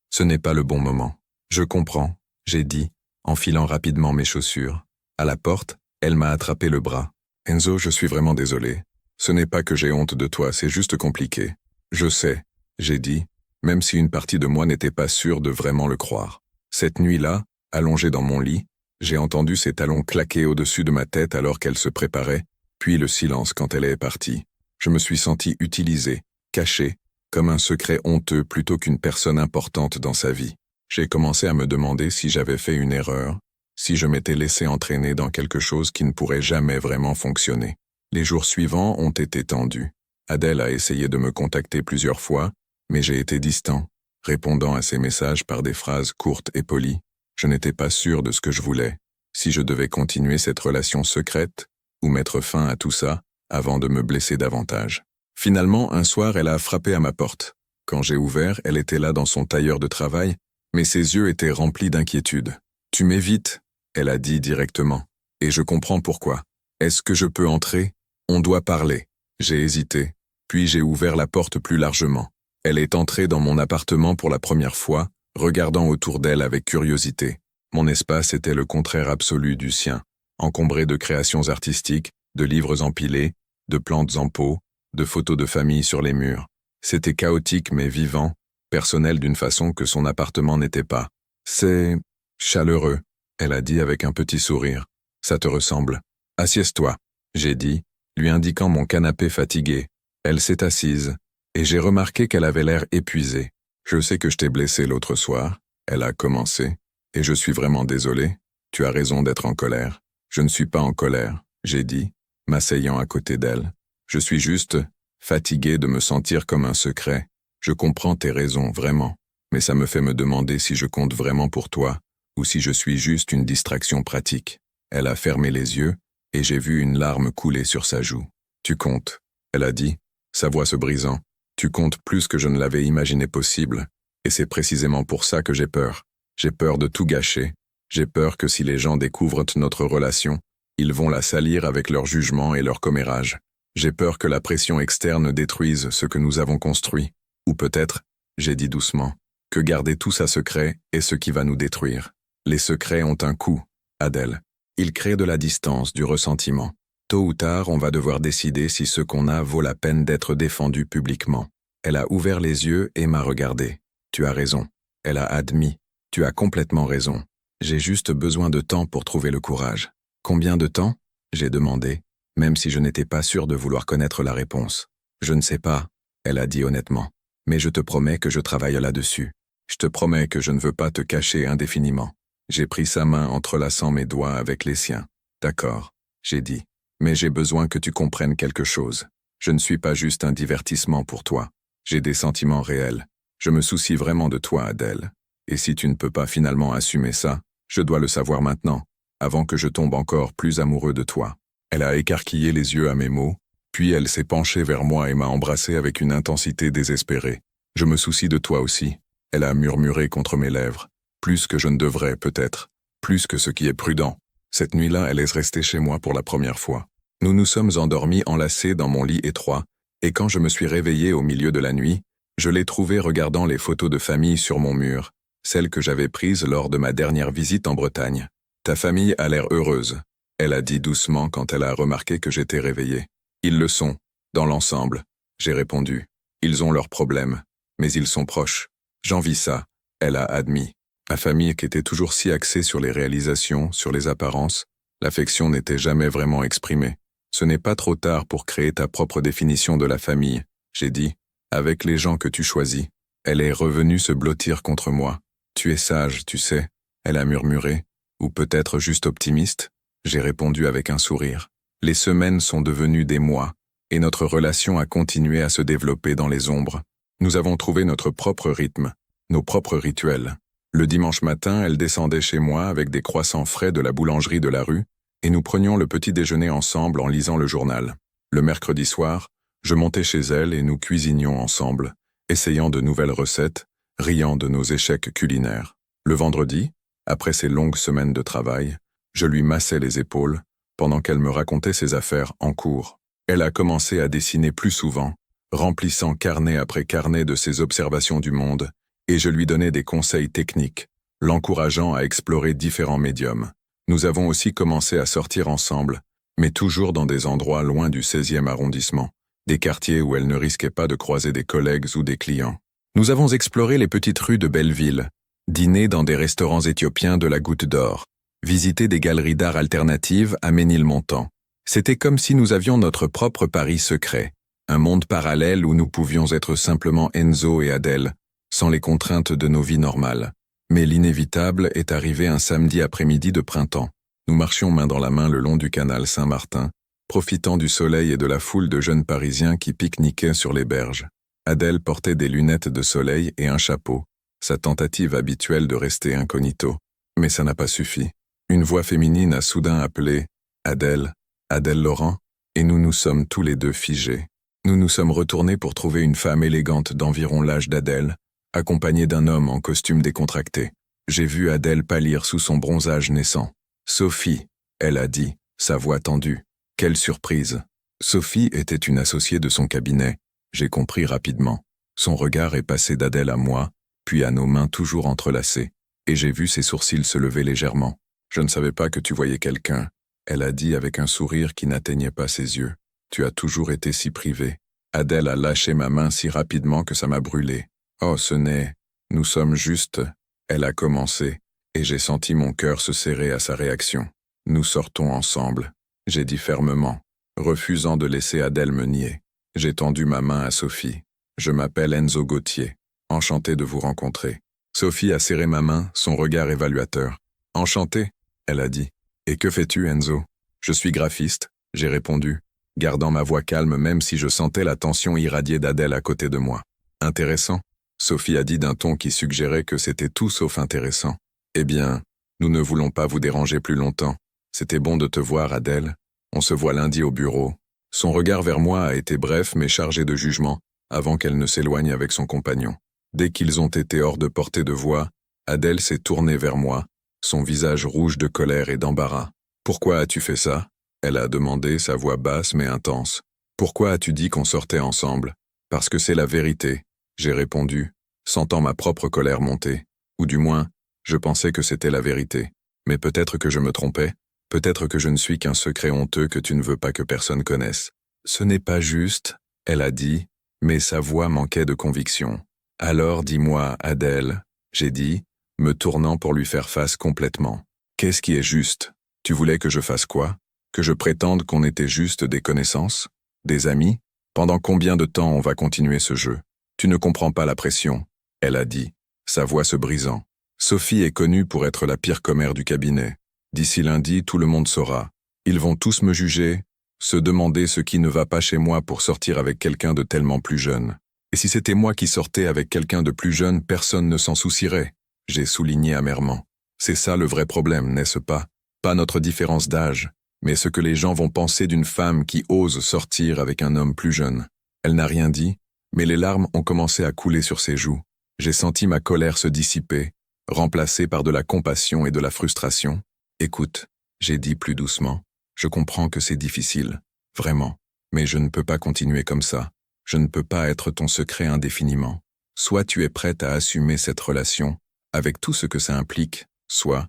ce n'est pas le bon moment. »« Je comprends, » j'ai dit, enfilant rapidement mes chaussures. À la porte, elle m'a attrapé le bras. « Enzo, je suis vraiment désolé. Ce n'est pas que j'ai honte de toi, c'est juste compliqué. »« Je sais, » j'ai dit, même si une partie de moi n'était pas sûre de vraiment le croire. Cette nuit-là, allongée dans mon lit, j'ai entendu ses talons claquer au-dessus de ma tête alors qu'elle se préparait, puis le silence quand elle est partie. Je me suis senti utilisé, caché, comme un secret honteux plutôt qu'une personne importante dans sa vie. J'ai commencé à me demander si j'avais fait une erreur, si je m'étais laissé entraîner dans quelque chose qui ne pourrait jamais vraiment fonctionner. Les jours suivants ont été tendus. Adèle a essayé de me contacter plusieurs fois, mais j'ai été distant, répondant à ses messages par des phrases courtes et polies. Je n'étais pas sûr de ce que je voulais, si je devais continuer cette relation secrète, ou mettre fin à tout ça, avant de me blesser davantage. Finalement, un soir, elle a frappé à ma porte. Quand j'ai ouvert, elle était là dans son tailleur de travail, mais ses yeux étaient remplis d'inquiétude. « Tu m'évites », elle a dit directement, et je comprends pourquoi. « Est-ce que je peux entrer ? On doit parler. » J'ai hésité, puis j'ai ouvert la porte plus largement. Elle est entrée dans mon appartement pour la première fois, regardant autour d'elle avec curiosité. Mon espace était le contraire absolu du sien, encombré de créations artistiques, de livres empilés, de plantes en pot, de photos de famille sur les murs. C'était chaotique mais vivant, personnel d'une façon que son appartement n'était pas. « C'est chaleureux », elle a dit avec un petit sourire. « Ça te ressemble. Assieds-toi », j'ai dit, lui indiquant mon canapé fatigué. Elle s'est assise, et j'ai remarqué qu'elle avait l'air épuisée. « Je sais que je t'ai blessé l'autre soir », elle a commencé, « et je suis vraiment désolé. Tu as raison d'être en colère. » « Je ne suis pas en colère », j'ai dit, m'asseyant à côté d'elle. « Je suis juste fatigué de me sentir comme un secret. Je comprends tes raisons, vraiment, mais ça me fait me demander si je compte vraiment pour toi, ou si je suis juste une distraction pratique. » Elle a fermé les yeux, et j'ai vu une larme couler sur sa joue. « Tu comptes », elle a dit, sa voix se brisant. « Tu comptes plus que je ne l'avais imaginé possible, et c'est précisément pour ça que j'ai peur. J'ai peur de tout gâcher. J'ai peur que si les gens découvrent notre relation, ils vont la salir avec leur jugement et leur commérage. J'ai peur que la pression externe détruise ce que nous avons construit. Ou peut-être, j'ai dit doucement, que garder tout ça secret est ce qui va nous détruire. Les secrets ont un coût, Adèle. Ils créent de la distance, du ressentiment. Tôt ou tard, on va devoir décider si ce qu'on a vaut la peine d'être défendu publiquement. » Elle a ouvert les yeux et m'a regardé. « Tu as raison. » Elle a admis. « Tu as complètement raison. J'ai juste besoin de temps pour trouver le courage. » « Combien de temps ? » j'ai demandé, même si je n'étais pas sûr de vouloir connaître la réponse. « Je ne sais pas, » elle a dit honnêtement. « Mais je te promets que je travaille là-dessus. Je te promets que je ne veux pas te cacher indéfiniment. » J'ai pris sa main entrelaçant mes doigts avec les siens. « D'accord, » j'ai dit. « Mais j'ai besoin que tu comprennes quelque chose. Je ne suis pas juste un divertissement pour toi. J'ai des sentiments réels. Je me soucie vraiment de toi, Adèle. Et si tu ne peux pas finalement assumer ça, je dois le savoir maintenant, avant que je tombe encore plus amoureux de toi. » Elle a écarquillé les yeux à mes mots, puis elle s'est penchée vers moi et m'a embrassé avec une intensité désespérée. « Je me soucie de toi aussi. » Elle a murmuré contre mes lèvres. « Plus que je ne devrais, peut-être. Plus que ce qui est prudent. » Cette nuit-là, elle est restée chez moi pour la première fois. Nous nous sommes endormis enlacés dans mon lit étroit, et quand je me suis réveillé au milieu de la nuit, je l'ai trouvée regardant les photos de famille sur mon mur, celles que j'avais prises lors de ma dernière visite en Bretagne. « Ta famille a l'air heureuse », elle a dit doucement quand elle a remarqué que j'étais réveillé. « Ils le sont, dans l'ensemble », j'ai répondu. « Ils ont leurs problèmes, mais ils sont proches. J'envie ça », elle a admis. Ma famille qui était toujours si axée sur les réalisations, sur les apparences, l'affection n'était jamais vraiment exprimée. « Ce n'est pas trop tard pour créer ta propre définition de la famille », j'ai dit, « avec les gens que tu choisis. » Elle est revenue se blottir contre moi. « Tu es sage, tu sais », elle a murmuré. « Ou peut-être juste optimiste ?» J'ai répondu avec un sourire. Les semaines sont devenues des mois, et notre relation a continué à se développer dans les ombres. Nous avons trouvé notre propre rythme, nos propres rituels. Le dimanche matin, elle descendait chez moi avec des croissants frais de la boulangerie de la rue, et nous prenions le petit déjeuner ensemble en lisant le journal. Le mercredi soir, je montais chez elle et nous cuisinions ensemble, essayant de nouvelles recettes, riant de nos échecs culinaires. Le vendredi, après ces longues semaines de travail, je lui massais les épaules, pendant qu'elle me racontait ses affaires en cours. Elle a commencé à dessiner plus souvent, remplissant carnet après carnet de ses observations du monde, et je lui donnais des conseils techniques, l'encourageant à explorer différents médiums. Nous avons aussi commencé à sortir ensemble, mais toujours dans des endroits loin du 16e arrondissement, des quartiers où elle ne risquait pas de croiser des collègues ou des clients. Nous avons exploré les petites rues de Belleville, dîné dans des restaurants éthiopiens de la Goutte d'Or, visité des galeries d'art alternatives à Ménilmontant. C'était comme si nous avions notre propre Paris secret, un monde parallèle où nous pouvions être simplement Enzo et Adèle, sans les contraintes de nos vies normales. Mais l'inévitable est arrivé un samedi après-midi de printemps. Nous marchions main dans la main le long du canal Saint-Martin, profitant du soleil et de la foule de jeunes Parisiens qui pique-niquaient sur les berges. Adèle portait des lunettes de soleil et un chapeau, sa tentative habituelle de rester incognito. Mais ça n'a pas suffi. Une voix féminine a soudain appelé « Adèle, Adèle Laurent », et nous nous sommes tous les deux figés. Nous nous sommes retournés pour trouver une femme élégante d'environ l'âge d'Adèle, accompagnée d'un homme en costume décontracté. J'ai vu Adèle pâlir sous son bronzage naissant. « Sophie », elle a dit, sa voix tendue. Quelle surprise! Sophie était une associée de son cabinet. J'ai compris rapidement. Son regard est passé d'Adèle à moi, puis à nos mains toujours entrelacées, et j'ai vu ses sourcils se lever légèrement. « Je ne savais pas que tu voyais quelqu'un », elle a dit avec un sourire qui n'atteignait pas ses yeux. « Tu as toujours été si privée. » Adèle a lâché ma main si rapidement que ça m'a brûlé. « Oh, ce n'est... Nous sommes juste... » Elle a commencé, et j'ai senti mon cœur se serrer à sa réaction. « Nous sortons ensemble. » J'ai dit fermement, refusant de laisser Adèle me nier. J'ai tendu ma main à Sophie. « Je m'appelle Enzo Gauthier. Enchanté de vous rencontrer. » Sophie a serré ma main, son regard évaluateur. « Enchanté ?» elle a dit. « Et que fais-tu, Enzo ?»« Je suis graphiste, » j'ai répondu, gardant ma voix calme même si je sentais la tension irradiée d'Adèle à côté de moi. « Intéressant ?» Sophie a dit d'un ton qui suggérait que c'était tout sauf intéressant. « Eh bien, nous ne voulons pas vous déranger plus longtemps. C'était bon de te voir, Adèle. On se voit lundi au bureau. » Son regard vers moi a été bref mais chargé de jugement, avant qu'elle ne s'éloigne avec son compagnon. Dès qu'ils ont été hors de portée de voix, Adèle s'est tournée vers moi, son visage rouge de colère et d'embarras. « Pourquoi as-tu fait ça ?» elle a demandé, sa voix basse mais intense. « Pourquoi as-tu dit qu'on sortait ensemble ?»« Parce que c'est la vérité, » j'ai répondu, sentant ma propre colère monter. Ou du moins, je pensais que c'était la vérité. Mais peut-être que je me trompais. Peut-être que je ne suis qu'un secret honteux que tu ne veux pas que personne connaisse. « Ce n'est pas juste, » elle a dit, mais sa voix manquait de conviction. « Alors dis-moi, Adèle, » j'ai dit, me tournant pour lui faire face complètement. « Qu'est-ce qui est juste? Tu voulais que je fasse quoi? Que je prétende qu'on était juste des connaissances? Des amis? Pendant combien de temps on va continuer ce jeu? Tu ne comprends pas la pression, » elle a dit, sa voix se brisant. « Sophie est connue pour être la pire commère du cabinet. D'ici lundi, tout le monde saura. Ils vont tous me juger, se demander ce qui ne va pas chez moi pour sortir avec quelqu'un de tellement plus jeune. Et si c'était moi qui sortais avec quelqu'un de plus jeune, personne ne s'en soucierait, » j'ai souligné amèrement. C'est ça le vrai problème, n'est-ce pas? Pas notre différence d'âge, mais ce que les gens vont penser d'une femme qui ose sortir avec un homme plus jeune. Elle n'a rien dit, mais les larmes ont commencé à couler sur ses joues. J'ai senti ma colère se dissiper, remplacée par de la compassion et de la frustration. « Écoute, » j'ai dit plus doucement, « je comprends que c'est difficile, vraiment, mais je ne peux pas continuer comme ça. Je ne peux pas être ton secret indéfiniment. Soit tu es prête à assumer cette relation, avec tout ce que ça implique, soit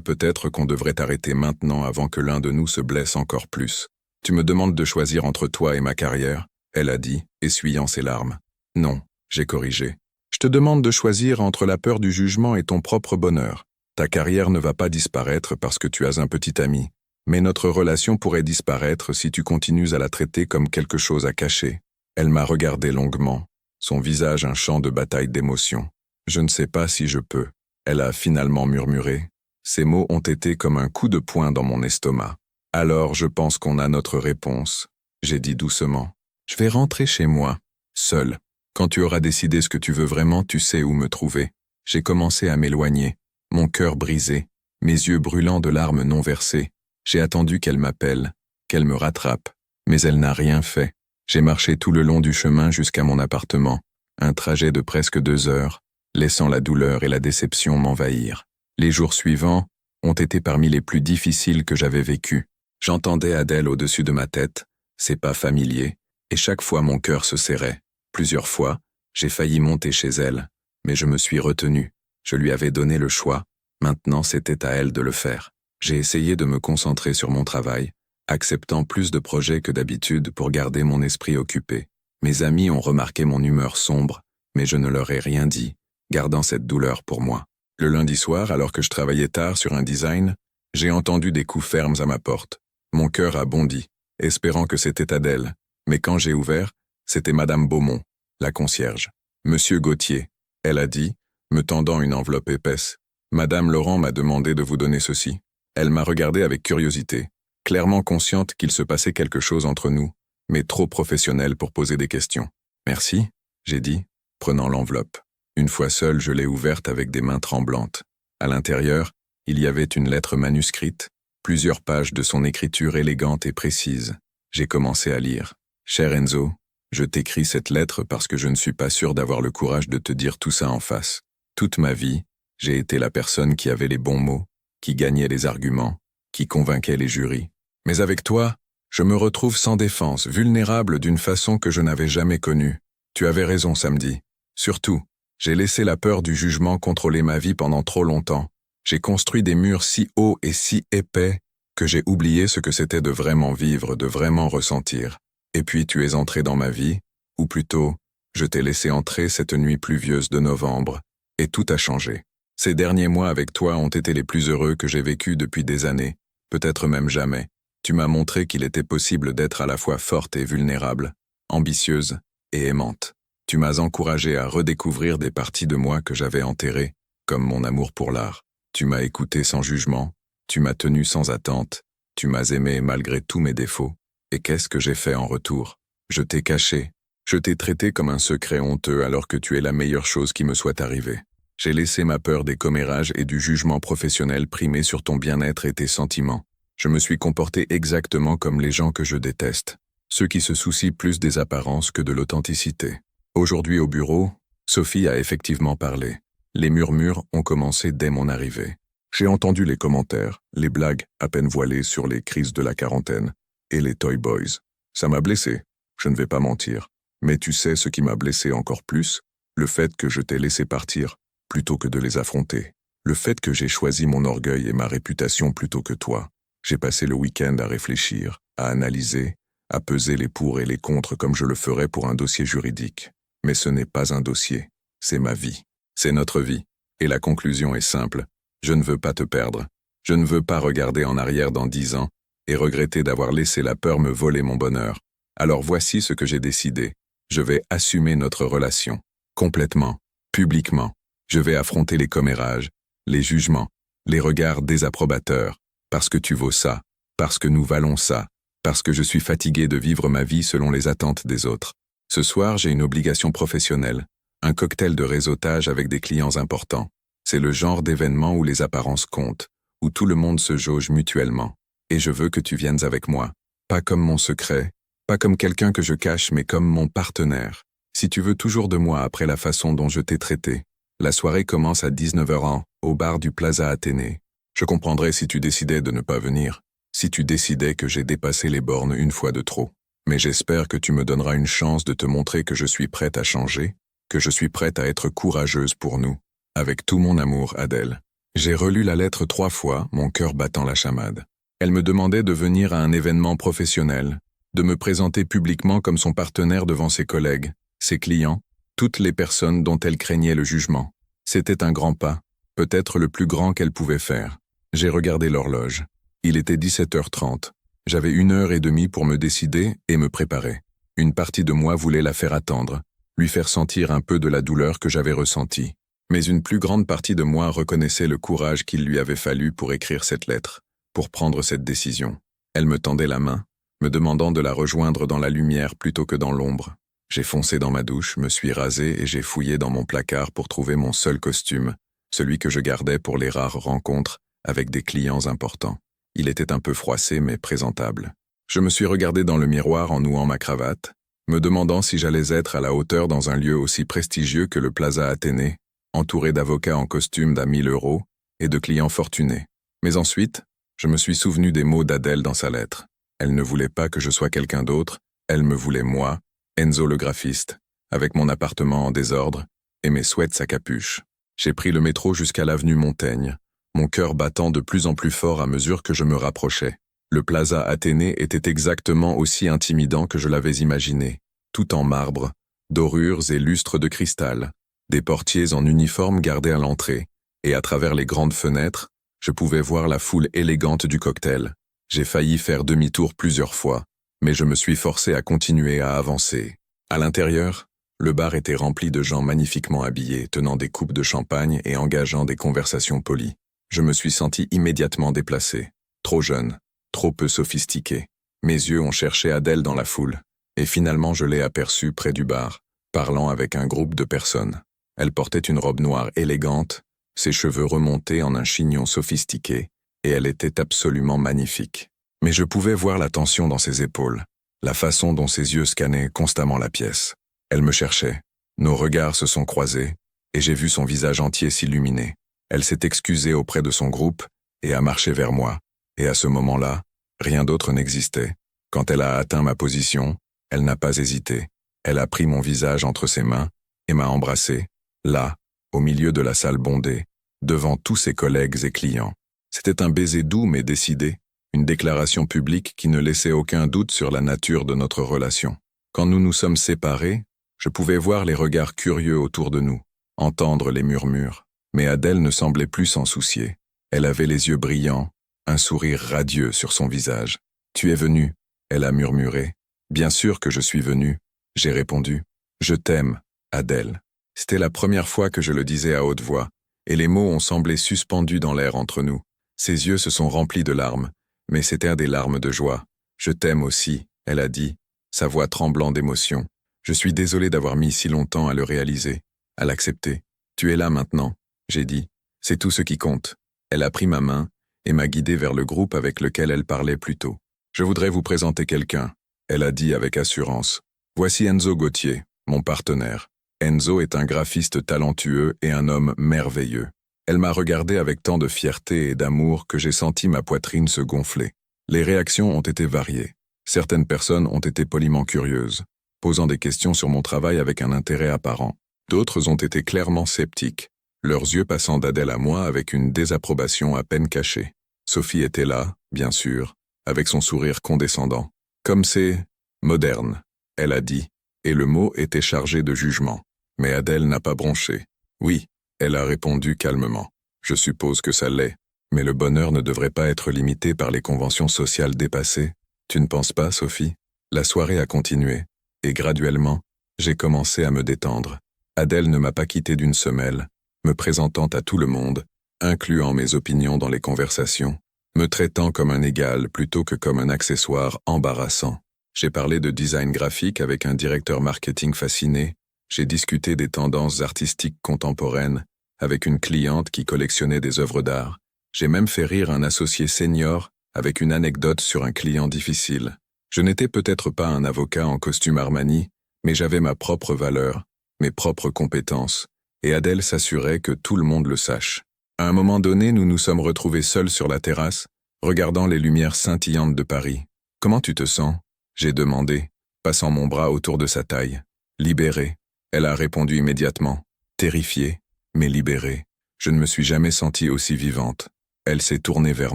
peut-être qu'on devrait arrêter maintenant avant que l'un de nous se blesse encore plus. Tu me demandes de choisir entre toi et ma carrière, » elle a dit, essuyant ses larmes. « Non, » j'ai corrigé. « Je te demande de choisir entre la peur du jugement et ton propre bonheur. Ta carrière ne va pas disparaître parce que tu as un petit ami, mais notre relation pourrait disparaître si tu continues à la traiter comme quelque chose à cacher. » Elle m'a regardé longuement, son visage un champ de bataille d'émotions. « Je ne sais pas si je peux. » Elle a finalement murmuré. Ces mots ont été comme un coup de poing dans mon estomac. « Alors je pense qu'on a notre réponse, » j'ai dit doucement. « Je vais rentrer chez moi, seul. Quand tu auras décidé ce que tu veux vraiment, tu sais où me trouver. » J'ai commencé à m'éloigner, mon cœur brisé, mes yeux brûlants de larmes non versées. J'ai attendu qu'elle m'appelle, qu'elle me rattrape, mais elle n'a rien fait. J'ai marché tout le long du chemin jusqu'à mon appartement, un trajet de presque 2 heures, laissant la douleur et la déception m'envahir. Les jours suivants ont été parmi les plus difficiles que j'avais vécus. J'entendais Adèle au-dessus de ma tête, ses pas familiers, et chaque fois mon cœur se serrait. Plusieurs fois, j'ai failli monter chez elle, mais je me suis retenu. Je lui avais donné le choix, maintenant c'était à elle de le faire. J'ai essayé de me concentrer sur mon travail, acceptant plus de projets que d'habitude pour garder mon esprit occupé. Mes amis ont remarqué mon humeur sombre, mais je ne leur ai rien dit, gardant cette douleur pour moi. Le lundi soir, alors que je travaillais tard sur un design, j'ai entendu des coups fermes à ma porte. Mon cœur a bondi, espérant que c'était Adèle, mais quand j'ai ouvert, c'était Madame Beaumont, la concierge. « Monsieur Gauthier », elle a dit, me tendant une enveloppe épaisse. « Madame Laurent m'a demandé de vous donner ceci. » Elle m'a regardé avec curiosité. clairement consciente qu'il se passait quelque chose entre nous, mais trop professionnelle pour poser des questions. « Merci », j'ai dit, prenant l'enveloppe. Une fois seule, je l'ai ouverte avec des mains tremblantes. À l'intérieur, il y avait une lettre manuscrite, plusieurs pages de son écriture élégante et précise. J'ai commencé à lire. « Cher Enzo, je t'écris cette lettre parce que je ne suis pas sûr d'avoir le courage de te dire tout ça en face. Toute ma vie, j'ai été la personne qui avait les bons mots, qui gagnait les arguments, qui convainquait les jurys. Mais avec toi, je me retrouve sans défense, vulnérable d'une façon que je n'avais jamais connue. Tu avais raison samedi. Surtout, j'ai laissé la peur du jugement contrôler ma vie pendant trop longtemps. J'ai construit des murs si hauts et si épais que j'ai oublié ce que c'était de vraiment vivre, de vraiment ressentir. Et puis tu es entré dans ma vie, ou plutôt, je t'ai laissé entrer cette nuit pluvieuse de novembre, et tout a changé. Ces derniers mois avec toi ont été les plus heureux que j'ai vécus depuis des années, peut-être même jamais. Tu m'as montré qu'il était possible d'être à la fois forte et vulnérable, ambitieuse et aimante. Tu m'as encouragé à redécouvrir des parties de moi que j'avais enterrées, comme mon amour pour l'art. Tu m'as écouté sans jugement, tu m'as tenu sans attente, tu m'as aimé malgré tous mes défauts. Et qu'est-ce que j'ai fait en retour? Je t'ai caché, je t'ai traité comme un secret honteux alors que tu es la meilleure chose qui me soit arrivée. J'ai laissé ma peur des commérages et du jugement professionnel primer sur ton bien-être et tes sentiments. Je me suis comporté exactement comme les gens que je déteste, ceux qui se soucient plus des apparences que de l'authenticité. Aujourd'hui au bureau, Sophie a effectivement parlé. Les murmures ont commencé dès mon arrivée. J'ai entendu les commentaires, les blagues à peine voilées sur les crises de la quarantaine et les Toy Boys. Ça m'a blessé, je ne vais pas mentir. Mais tu sais ce qui m'a blessé encore plus? Le fait que je t'ai laissé partir plutôt que de les affronter. Le fait que j'ai choisi mon orgueil et ma réputation plutôt que toi. J'ai passé le week-end à réfléchir, à analyser, à peser les pour et les contre comme je le ferais pour un dossier juridique. Mais ce n'est pas un dossier, c'est ma vie. C'est notre vie. Et la conclusion est simple. Je ne veux pas te perdre. Je ne veux pas regarder en arrière dans 10 ans et regretter d'avoir laissé la peur me voler mon bonheur. Alors voici ce que j'ai décidé. Je vais assumer notre relation. Complètement. Publiquement. Je vais affronter les commérages, les jugements, les regards désapprobateurs. Parce que tu vaux ça. Parce que nous valons ça. Parce que je suis fatigué de vivre ma vie selon les attentes des autres. Ce soir, j'ai une obligation professionnelle. Un cocktail de réseautage avec des clients importants. C'est le genre d'événement où les apparences comptent, où tout le monde se jauge mutuellement. Et je veux que tu viennes avec moi. Pas comme mon secret, pas comme quelqu'un que je cache, mais comme mon partenaire. Si tu veux toujours de moi après la façon dont je t'ai traité. La soirée commence à 19h au bar du Plaza Athénée. Je comprendrais si tu décidais de ne pas venir, si tu décidais que j'ai dépassé les bornes une fois de trop. Mais j'espère que tu me donneras une chance de te montrer que je suis prête à changer, que je suis prête à être courageuse pour nous. Avec tout mon amour, Adèle. J'ai relu la lettre 3 fois, mon cœur battant la chamade. Elle me demandait de venir à un événement professionnel, de me présenter publiquement comme son partenaire devant ses collègues, ses clients, toutes les personnes dont elle craignait le jugement. C'était un grand pas, peut-être le plus grand qu'elle pouvait faire. J'ai regardé l'horloge. Il était 17h30. J'avais 1h30 pour me décider et me préparer. Une partie de moi voulait la faire attendre, lui faire sentir un peu de la douleur que j'avais ressentie. Mais une plus grande partie de moi reconnaissait le courage qu'il lui avait fallu pour écrire cette lettre, pour prendre cette décision. Elle me tendait la main, me demandant de la rejoindre dans la lumière plutôt que dans l'ombre. J'ai foncé dans ma douche, me suis rasé et j'ai fouillé dans mon placard pour trouver mon seul costume, celui que je gardais pour les rares rencontres avec des clients importants. Il était un peu froissé mais présentable. Je me suis regardé dans le miroir en nouant ma cravate, me demandant si j'allais être à la hauteur dans un lieu aussi prestigieux que le Plaza Athénée, entouré d'avocats en costume d'à 1000 € et de clients fortunés. Mais ensuite, je me suis souvenu des mots d'Adèle dans sa lettre. Elle ne voulait pas que je sois quelqu'un d'autre, elle me voulait moi, Enzo le graphiste, avec mon appartement en désordre et mes sweats à capuche. J'ai pris le métro jusqu'à l'avenue Montaigne, mon cœur battant de plus en plus fort à mesure que je me rapprochais. Le Plaza Athénée était exactement aussi intimidant que je l'avais imaginé, tout en marbre, dorures et lustres de cristal. Des portiers en uniforme gardaient à l'entrée, et à travers les grandes fenêtres, je pouvais voir la foule élégante du cocktail. J'ai failli faire demi-tour plusieurs fois, mais je me suis forcé à continuer à avancer. À l'intérieur, le bar était rempli de gens magnifiquement habillés, tenant des coupes de champagne et engageant des conversations polies. Je me suis senti immédiatement déplacé, trop jeune, trop peu sophistiqué. Mes yeux ont cherché Adèle dans la foule, et finalement je l'ai aperçue près du bar, parlant avec un groupe de personnes. Elle portait une robe noire élégante, ses cheveux remontés en un chignon sophistiqué, et elle était absolument magnifique. Mais je pouvais voir la tension dans ses épaules, la façon dont ses yeux scannaient constamment la pièce. Elle me cherchait, nos regards se sont croisés, et j'ai vu son visage entier s'illuminer. Elle s'est excusée auprès de son groupe, et a marché vers moi, et à ce moment-là, rien d'autre n'existait. Quand elle a atteint ma position, elle n'a pas hésité. Elle a pris mon visage entre ses mains, et m'a embrassé, là, au milieu de la salle bondée, devant tous ses collègues et clients. C'était un baiser doux mais décidé, une déclaration publique qui ne laissait aucun doute sur la nature de notre relation. Quand nous nous sommes séparés, je pouvais voir les regards curieux autour de nous, entendre les murmures, mais Adèle ne semblait plus s'en soucier. Elle avait les yeux brillants, un sourire radieux sur son visage. « Tu es venu ?» elle a murmuré. « Bien sûr que je suis venu », j'ai répondu. « Je t'aime, Adèle. » C'était la première fois que je le disais à haute voix, et les mots ont semblé suspendus dans l'air entre nous. Ses yeux se sont remplis de larmes, mais c'étaient des larmes de joie. « Je t'aime aussi », elle a dit, sa voix tremblant d'émotion. « Je suis désolé d'avoir mis si longtemps à le réaliser, à l'accepter. Tu es là maintenant, » j'ai dit. « C'est tout ce qui compte. » Elle a pris ma main et m'a guidé vers le groupe avec lequel elle parlait plus tôt. « Je voudrais vous présenter quelqu'un, » elle a dit avec assurance. « Voici Enzo Gauthier, mon partenaire. Enzo est un graphiste talentueux et un homme merveilleux. » Elle m'a regardé avec tant de fierté et d'amour que j'ai senti ma poitrine se gonfler. Les réactions ont été variées. Certaines personnes ont été poliment curieuses, posant des questions sur mon travail avec un intérêt apparent. D'autres ont été clairement sceptiques, leurs yeux passant d'Adèle à moi avec une désapprobation à peine cachée. Sophie était là, bien sûr, avec son sourire condescendant. « Comme c'est moderne », elle a dit, et le mot était chargé de jugement. Mais Adèle n'a pas bronché. « Oui », elle a répondu calmement. « Je suppose que ça l'est, mais le bonheur ne devrait pas être limité par les conventions sociales dépassées. Tu ne penses pas, Sophie ?» La soirée a continué, et graduellement, j'ai commencé à me détendre. Adèle ne m'a pas quitté d'une semelle, me présentant à tout le monde, incluant mes opinions dans les conversations, me traitant comme un égal plutôt que comme un accessoire embarrassant. J'ai parlé de design graphique avec un directeur marketing fasciné, j'ai discuté des tendances artistiques contemporaines avec une cliente qui collectionnait des œuvres d'art. J'ai même fait rire un associé senior avec une anecdote sur un client difficile. Je n'étais peut-être pas un avocat en costume Armani, mais j'avais ma propre valeur, mes propres compétences, et Adèle s'assurait que tout le monde le sache. À un moment donné, nous nous sommes retrouvés seuls sur la terrasse, regardant les lumières scintillantes de Paris. « Comment tu te sens ?» j'ai demandé, passant mon bras autour de sa taille. « Libérée », elle a répondu immédiatement. Terrifiée, mais libérée. Je ne me suis jamais sentie aussi vivante. Elle s'est tournée vers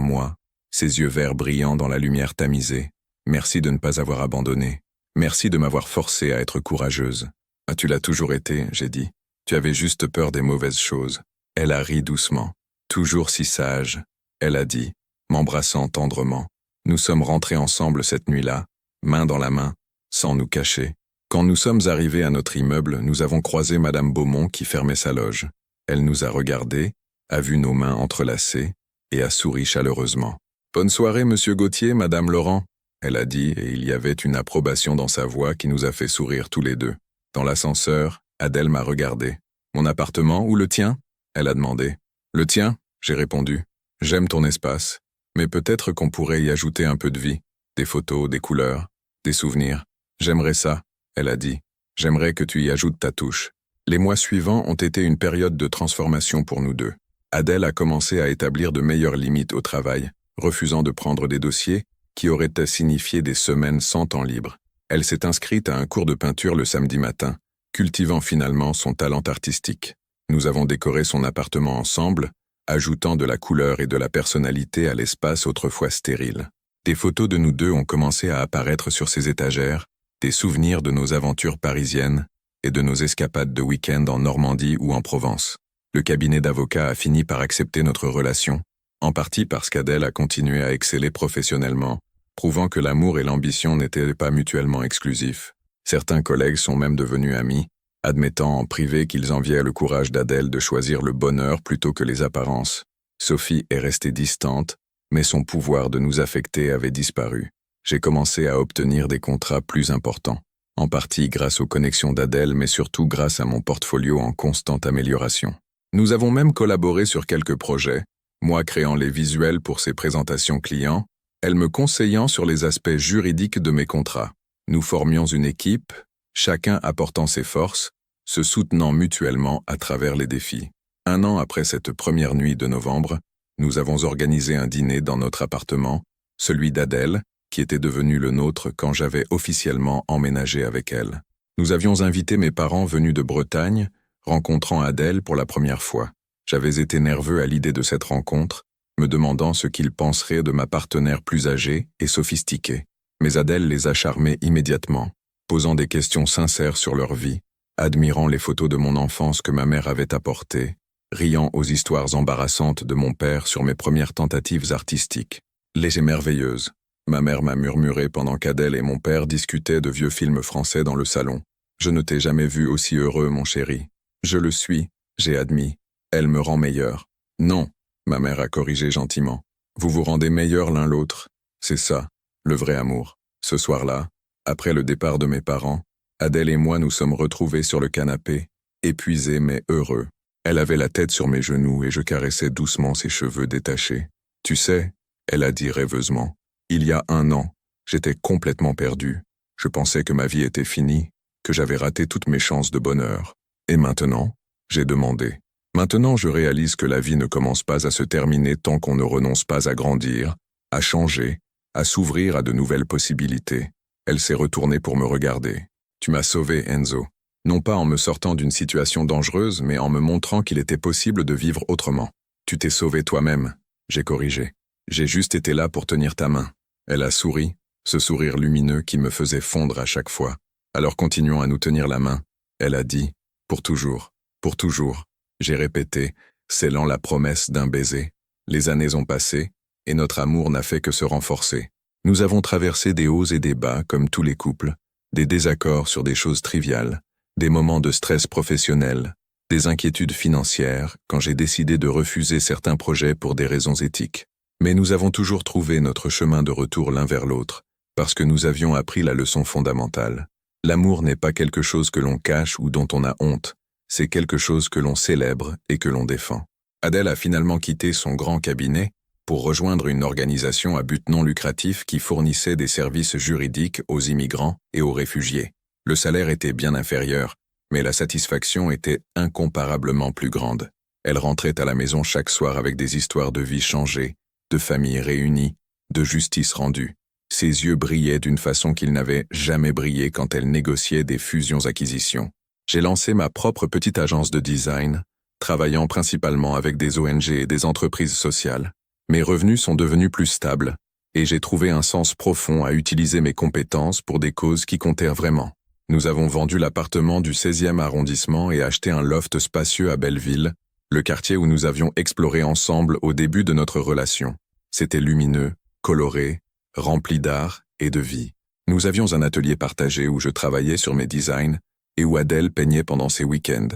moi, ses yeux verts brillants dans la lumière tamisée. « Merci de ne pas avoir abandonné. Merci de m'avoir forcée à être courageuse. »« Ah, tu l'as toujours été, » j'ai dit. « Tu avais juste peur des mauvaises choses. » Elle a ri doucement. « Toujours si sage, » elle a dit, m'embrassant tendrement. Nous sommes rentrés ensemble cette nuit-là, main dans la main, sans nous cacher. Quand nous sommes arrivés à notre immeuble, nous avons croisé Madame Beaumont qui fermait sa loge. Elle nous a regardés, a vu nos mains entrelacées, et a souri chaleureusement. « Bonne soirée, Monsieur Gauthier, Madame Laurent », elle a dit, et il y avait une approbation dans sa voix qui nous a fait sourire tous les deux. Dans l'ascenseur, Adèle m'a regardé. « Mon appartement ou le tien ?» elle a demandé. « Le tien ?» j'ai répondu. « J'aime ton espace, mais peut-être qu'on pourrait y ajouter un peu de vie, des photos, des couleurs, des souvenirs. J'aimerais ça, » elle a dit. « J'aimerais que tu y ajoutes ta touche. » Les mois suivants ont été une période de transformation pour nous deux. Adèle a commencé à établir de meilleures limites au travail, refusant de prendre des dossiers qui auraient signifié des semaines sans temps libre. Elle s'est inscrite à un cours de peinture le samedi matin, cultivant finalement son talent artistique. Nous avons décoré son appartement ensemble, ajoutant de la couleur et de la personnalité à l'espace autrefois stérile. Des photos de nous deux ont commencé à apparaître sur ses étagères, des souvenirs de nos aventures parisiennes et de nos escapades de week-end en Normandie ou en Provence. Le cabinet d'avocats a fini par accepter notre relation, en partie parce qu'Adèle a continué à exceller professionnellement, prouvant que l'amour et l'ambition n'étaient pas mutuellement exclusifs. Certains collègues sont même devenus amis, admettant en privé qu'ils enviaient le courage d'Adèle de choisir le bonheur plutôt que les apparences. Sophie est restée distante, mais son pouvoir de nous affecter avait disparu. J'ai commencé à obtenir des contrats plus importants, en partie grâce aux connexions d'Adèle, mais surtout grâce à mon portfolio en constante amélioration. Nous avons même collaboré sur quelques projets, moi créant les visuels pour ses présentations clients, elle me conseillant sur les aspects juridiques de mes contrats. Nous formions une équipe, chacun apportant ses forces, se soutenant mutuellement à travers les défis. 1 an après cette première nuit de novembre, nous avons organisé un dîner dans notre appartement, celui d'Adèle, qui était devenu le nôtre quand j'avais officiellement emménagé avec elle. Nous avions invité mes parents venus de Bretagne, rencontrant Adèle pour la première fois. J'avais été nerveux à l'idée de cette rencontre, me demandant ce qu'ils penseraient de ma partenaire plus âgée et sophistiquée. Mais Adèle les a charmés immédiatement, posant des questions sincères sur leur vie, admirant les photos de mon enfance que ma mère avait apportées, riant aux histoires embarrassantes de mon père sur mes premières tentatives artistiques. Léger merveilleuse, ma mère m'a murmuré pendant qu'Adèle et mon père discutaient de vieux films français dans le salon. Je ne t'ai jamais vu aussi heureux, mon chéri. Je le suis, j'ai admis. Elle me rend meilleur. Non, ma mère a corrigé gentiment. Vous vous rendez meilleur l'un l'autre. C'est ça, le vrai amour. Ce soir-là, après le départ de mes parents, Adèle et moi nous sommes retrouvés sur le canapé, épuisés mais heureux. Elle avait la tête sur mes genoux et je caressais doucement ses cheveux détachés. Tu sais, elle a dit rêveusement, il y a 1 an, j'étais complètement perdu. Je pensais que ma vie était finie, que j'avais raté toutes mes chances de bonheur. Et maintenant, j'ai demandé. Maintenant je réalise que la vie ne commence pas à se terminer tant qu'on ne renonce pas à grandir, à changer, à s'ouvrir à de nouvelles possibilités. Elle s'est retournée pour me regarder. Tu m'as sauvé, Enzo. Non pas en me sortant d'une situation dangereuse, mais en me montrant qu'il était possible de vivre autrement. Tu t'es sauvé toi-même, j'ai corrigé. J'ai juste été là pour tenir ta main. Elle a souri, ce sourire lumineux qui me faisait fondre à chaque fois. Alors continuons à nous tenir la main. Elle a dit, pour toujours, pour toujours. J'ai répété, scellant la promesse d'un baiser. Les années ont passé, et notre amour n'a fait que se renforcer. Nous avons traversé des hauts et des bas comme tous les couples, des désaccords sur des choses triviales, des moments de stress professionnel, des inquiétudes financières quand j'ai décidé de refuser certains projets pour des raisons éthiques. Mais nous avons toujours trouvé notre chemin de retour l'un vers l'autre, parce que nous avions appris la leçon fondamentale. L'amour n'est pas quelque chose que l'on cache ou dont on a honte, c'est quelque chose que l'on célèbre et que l'on défend. Adèle a finalement quitté son grand cabinet pour rejoindre une organisation à but non lucratif qui fournissait des services juridiques aux immigrants et aux réfugiés. Le salaire était bien inférieur, mais la satisfaction était incomparablement plus grande. Elle rentrait à la maison chaque soir avec des histoires de vie changées, de familles réunies, de justice rendue. Ses yeux brillaient d'une façon qu'ils n'avaient jamais brillé quand elle négociait des fusions-acquisitions. J'ai lancé ma propre petite agence de design, travaillant principalement avec des ONG et des entreprises sociales. Mes revenus sont devenus plus stables, et j'ai trouvé un sens profond à utiliser mes compétences pour des causes qui comptèrent vraiment. Nous avons vendu l'appartement du 16e arrondissement et acheté un loft spacieux à Belleville, le quartier où nous avions exploré ensemble au début de notre relation. C'était lumineux, coloré, rempli d'art et de vie. Nous avions un atelier partagé où je travaillais sur mes designs et où Adèle peignait pendant ses week-ends.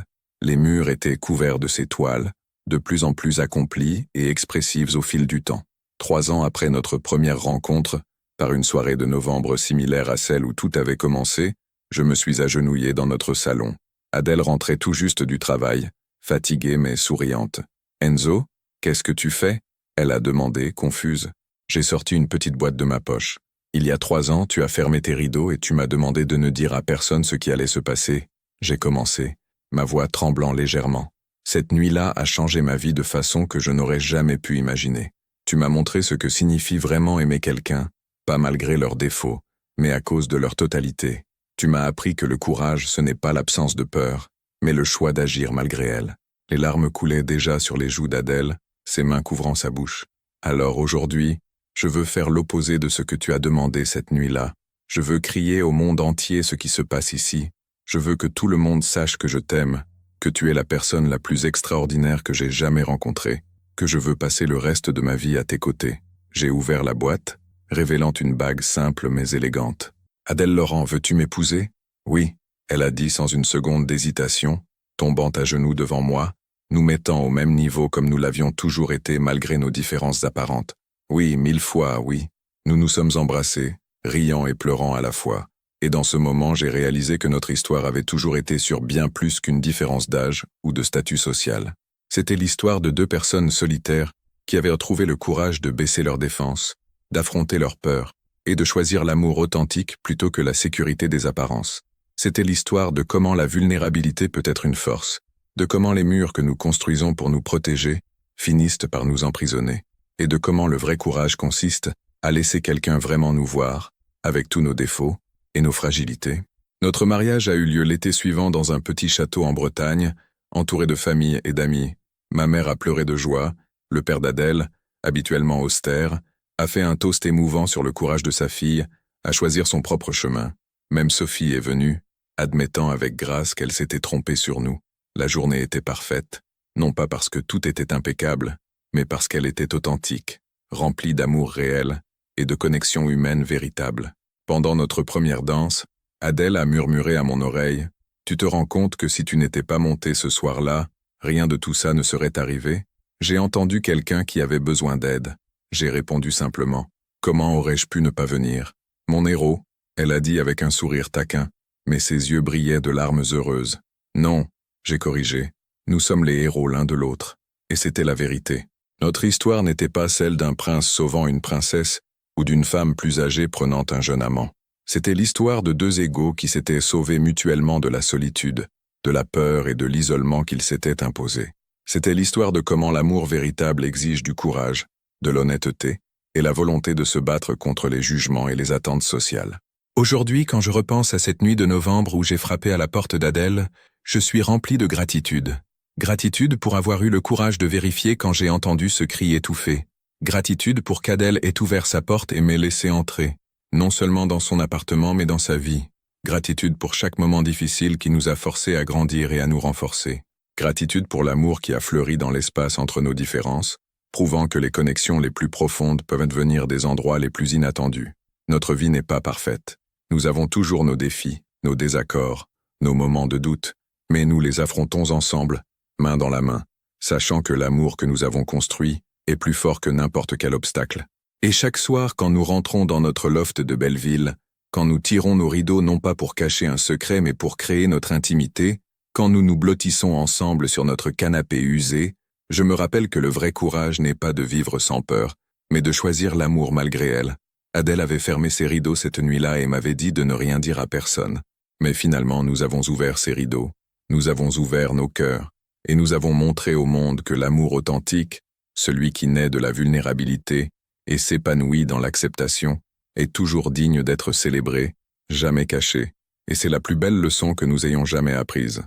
Les murs étaient couverts de ses toiles, de plus en plus accomplies et expressives au fil du temps. 3 ans après notre première rencontre, par une soirée de novembre similaire à celle où tout avait commencé, je me suis agenouillé dans notre salon. Adèle rentrait tout juste du travail, fatiguée mais souriante. « Enzo, qu'est-ce que tu fais ?» Elle a demandé, confuse. J'ai sorti une petite boîte de ma poche. « Il y a 3 ans, tu as fermé tes rideaux et tu m'as demandé de ne dire à personne ce qui allait se passer. » J'ai commencé, ma voix tremblant légèrement. Cette nuit-là a changé ma vie de façon que je n'aurais jamais pu imaginer. Tu m'as montré ce que signifie vraiment aimer quelqu'un, pas malgré leurs défauts, mais à cause de leur totalité. Tu m'as appris que le courage, ce n'est pas l'absence de peur, mais le choix d'agir malgré elle. Les larmes coulaient déjà sur les joues d'Adèle, ses mains couvrant sa bouche. Alors aujourd'hui, je veux faire l'opposé de ce que tu as demandé cette nuit-là. Je veux crier au monde entier ce qui se passe ici. Je veux que tout le monde sache que je t'aime, que tu es la personne la plus extraordinaire que j'ai jamais rencontrée, que je veux passer le reste de ma vie à tes côtés. J'ai ouvert la boîte, révélant une bague simple mais élégante. « Adèle Laurent, veux-tu m'épouser ?»« Oui, » elle a dit sans une seconde d'hésitation, tombant à genoux devant moi, nous mettant au même niveau comme nous l'avions toujours été malgré nos différences apparentes. « Oui, 1000 fois, oui. Nous nous sommes embrassés, riant et pleurant à la fois. Et dans ce moment, j'ai réalisé que notre histoire avait toujours été sur bien plus qu'une différence d'âge ou de statut social. C'était l'histoire de deux personnes solitaires qui avaient retrouvé le courage de baisser leur défense, d'affronter leur peur et de choisir l'amour authentique plutôt que la sécurité des apparences. C'était l'histoire de comment la vulnérabilité peut être une force, de comment les murs que nous construisons pour nous protéger finissent par nous emprisonner, et de comment le vrai courage consiste à laisser quelqu'un vraiment nous voir, avec tous nos défauts et nos fragilités. Notre mariage a eu lieu l'été suivant dans un petit château en Bretagne, entouré de famille et d'amis. Ma mère a pleuré de joie, le père d'Adèle, habituellement austère, a fait un toast émouvant sur le courage de sa fille à choisir son propre chemin. Même Sophie est venue, admettant avec grâce qu'elle s'était trompée sur nous. La journée était parfaite, non pas parce que tout était impeccable, mais parce qu'elle était authentique, remplie d'amour réel et de connexions humaines véritables. Pendant notre première danse, Adèle a murmuré à mon oreille « Tu te rends compte que si tu n'étais pas monté ce soir-là, rien de tout ça ne serait arrivé ?» J'ai entendu quelqu'un qui avait besoin d'aide. J'ai répondu simplement « Comment aurais-je pu ne pas venir ?» Mon héros, elle a dit avec un sourire taquin, mais ses yeux brillaient de larmes heureuses. Non, j'ai corrigé, nous sommes les héros l'un de l'autre. Et c'était la vérité. Notre histoire n'était pas celle d'un prince sauvant une princesse ou d'une femme plus âgée prenant un jeune amant. C'était l'histoire de deux égaux qui s'étaient sauvés mutuellement de la solitude, de la peur et de l'isolement qu'ils s'étaient imposés. C'était l'histoire de comment l'amour véritable exige du courage, de l'honnêteté et la volonté de se battre contre les jugements et les attentes sociales. Aujourd'hui, quand je repense à cette nuit de novembre où j'ai frappé à la porte d'Adèle, je suis rempli de gratitude. Gratitude pour avoir eu le courage de vérifier quand j'ai entendu ce cri étouffé. Gratitude pour qu'Adèle ait ouvert sa porte et m'ait laissé entrer, non seulement dans son appartement mais dans sa vie. Gratitude pour chaque moment difficile qui nous a forcés à grandir et à nous renforcer. Gratitude pour l'amour qui a fleuri dans l'espace entre nos différences, prouvant que les connexions les plus profondes peuvent venir des endroits les plus inattendus. Notre vie n'est pas parfaite. Nous avons toujours nos défis, nos désaccords, nos moments de doute, mais nous les affrontons ensemble, main dans la main, sachant que l'amour que nous avons construit est plus fort que n'importe quel obstacle. Et chaque soir, quand nous rentrons dans notre loft de Belleville, quand nous tirons nos rideaux non pas pour cacher un secret mais pour créer notre intimité, quand nous nous blottissons ensemble sur notre canapé usé, je me rappelle que le vrai courage n'est pas de vivre sans peur, mais de choisir l'amour malgré elle. Adèle avait fermé ses rideaux cette nuit-là et m'avait dit de ne rien dire à personne. Mais finalement, nous avons ouvert ces rideaux, nous avons ouvert nos cœurs, et nous avons montré au monde que l'amour authentique, celui qui naît de la vulnérabilité et s'épanouit dans l'acceptation, est toujours digne d'être célébré, jamais caché, et c'est la plus belle leçon que nous ayons jamais apprise.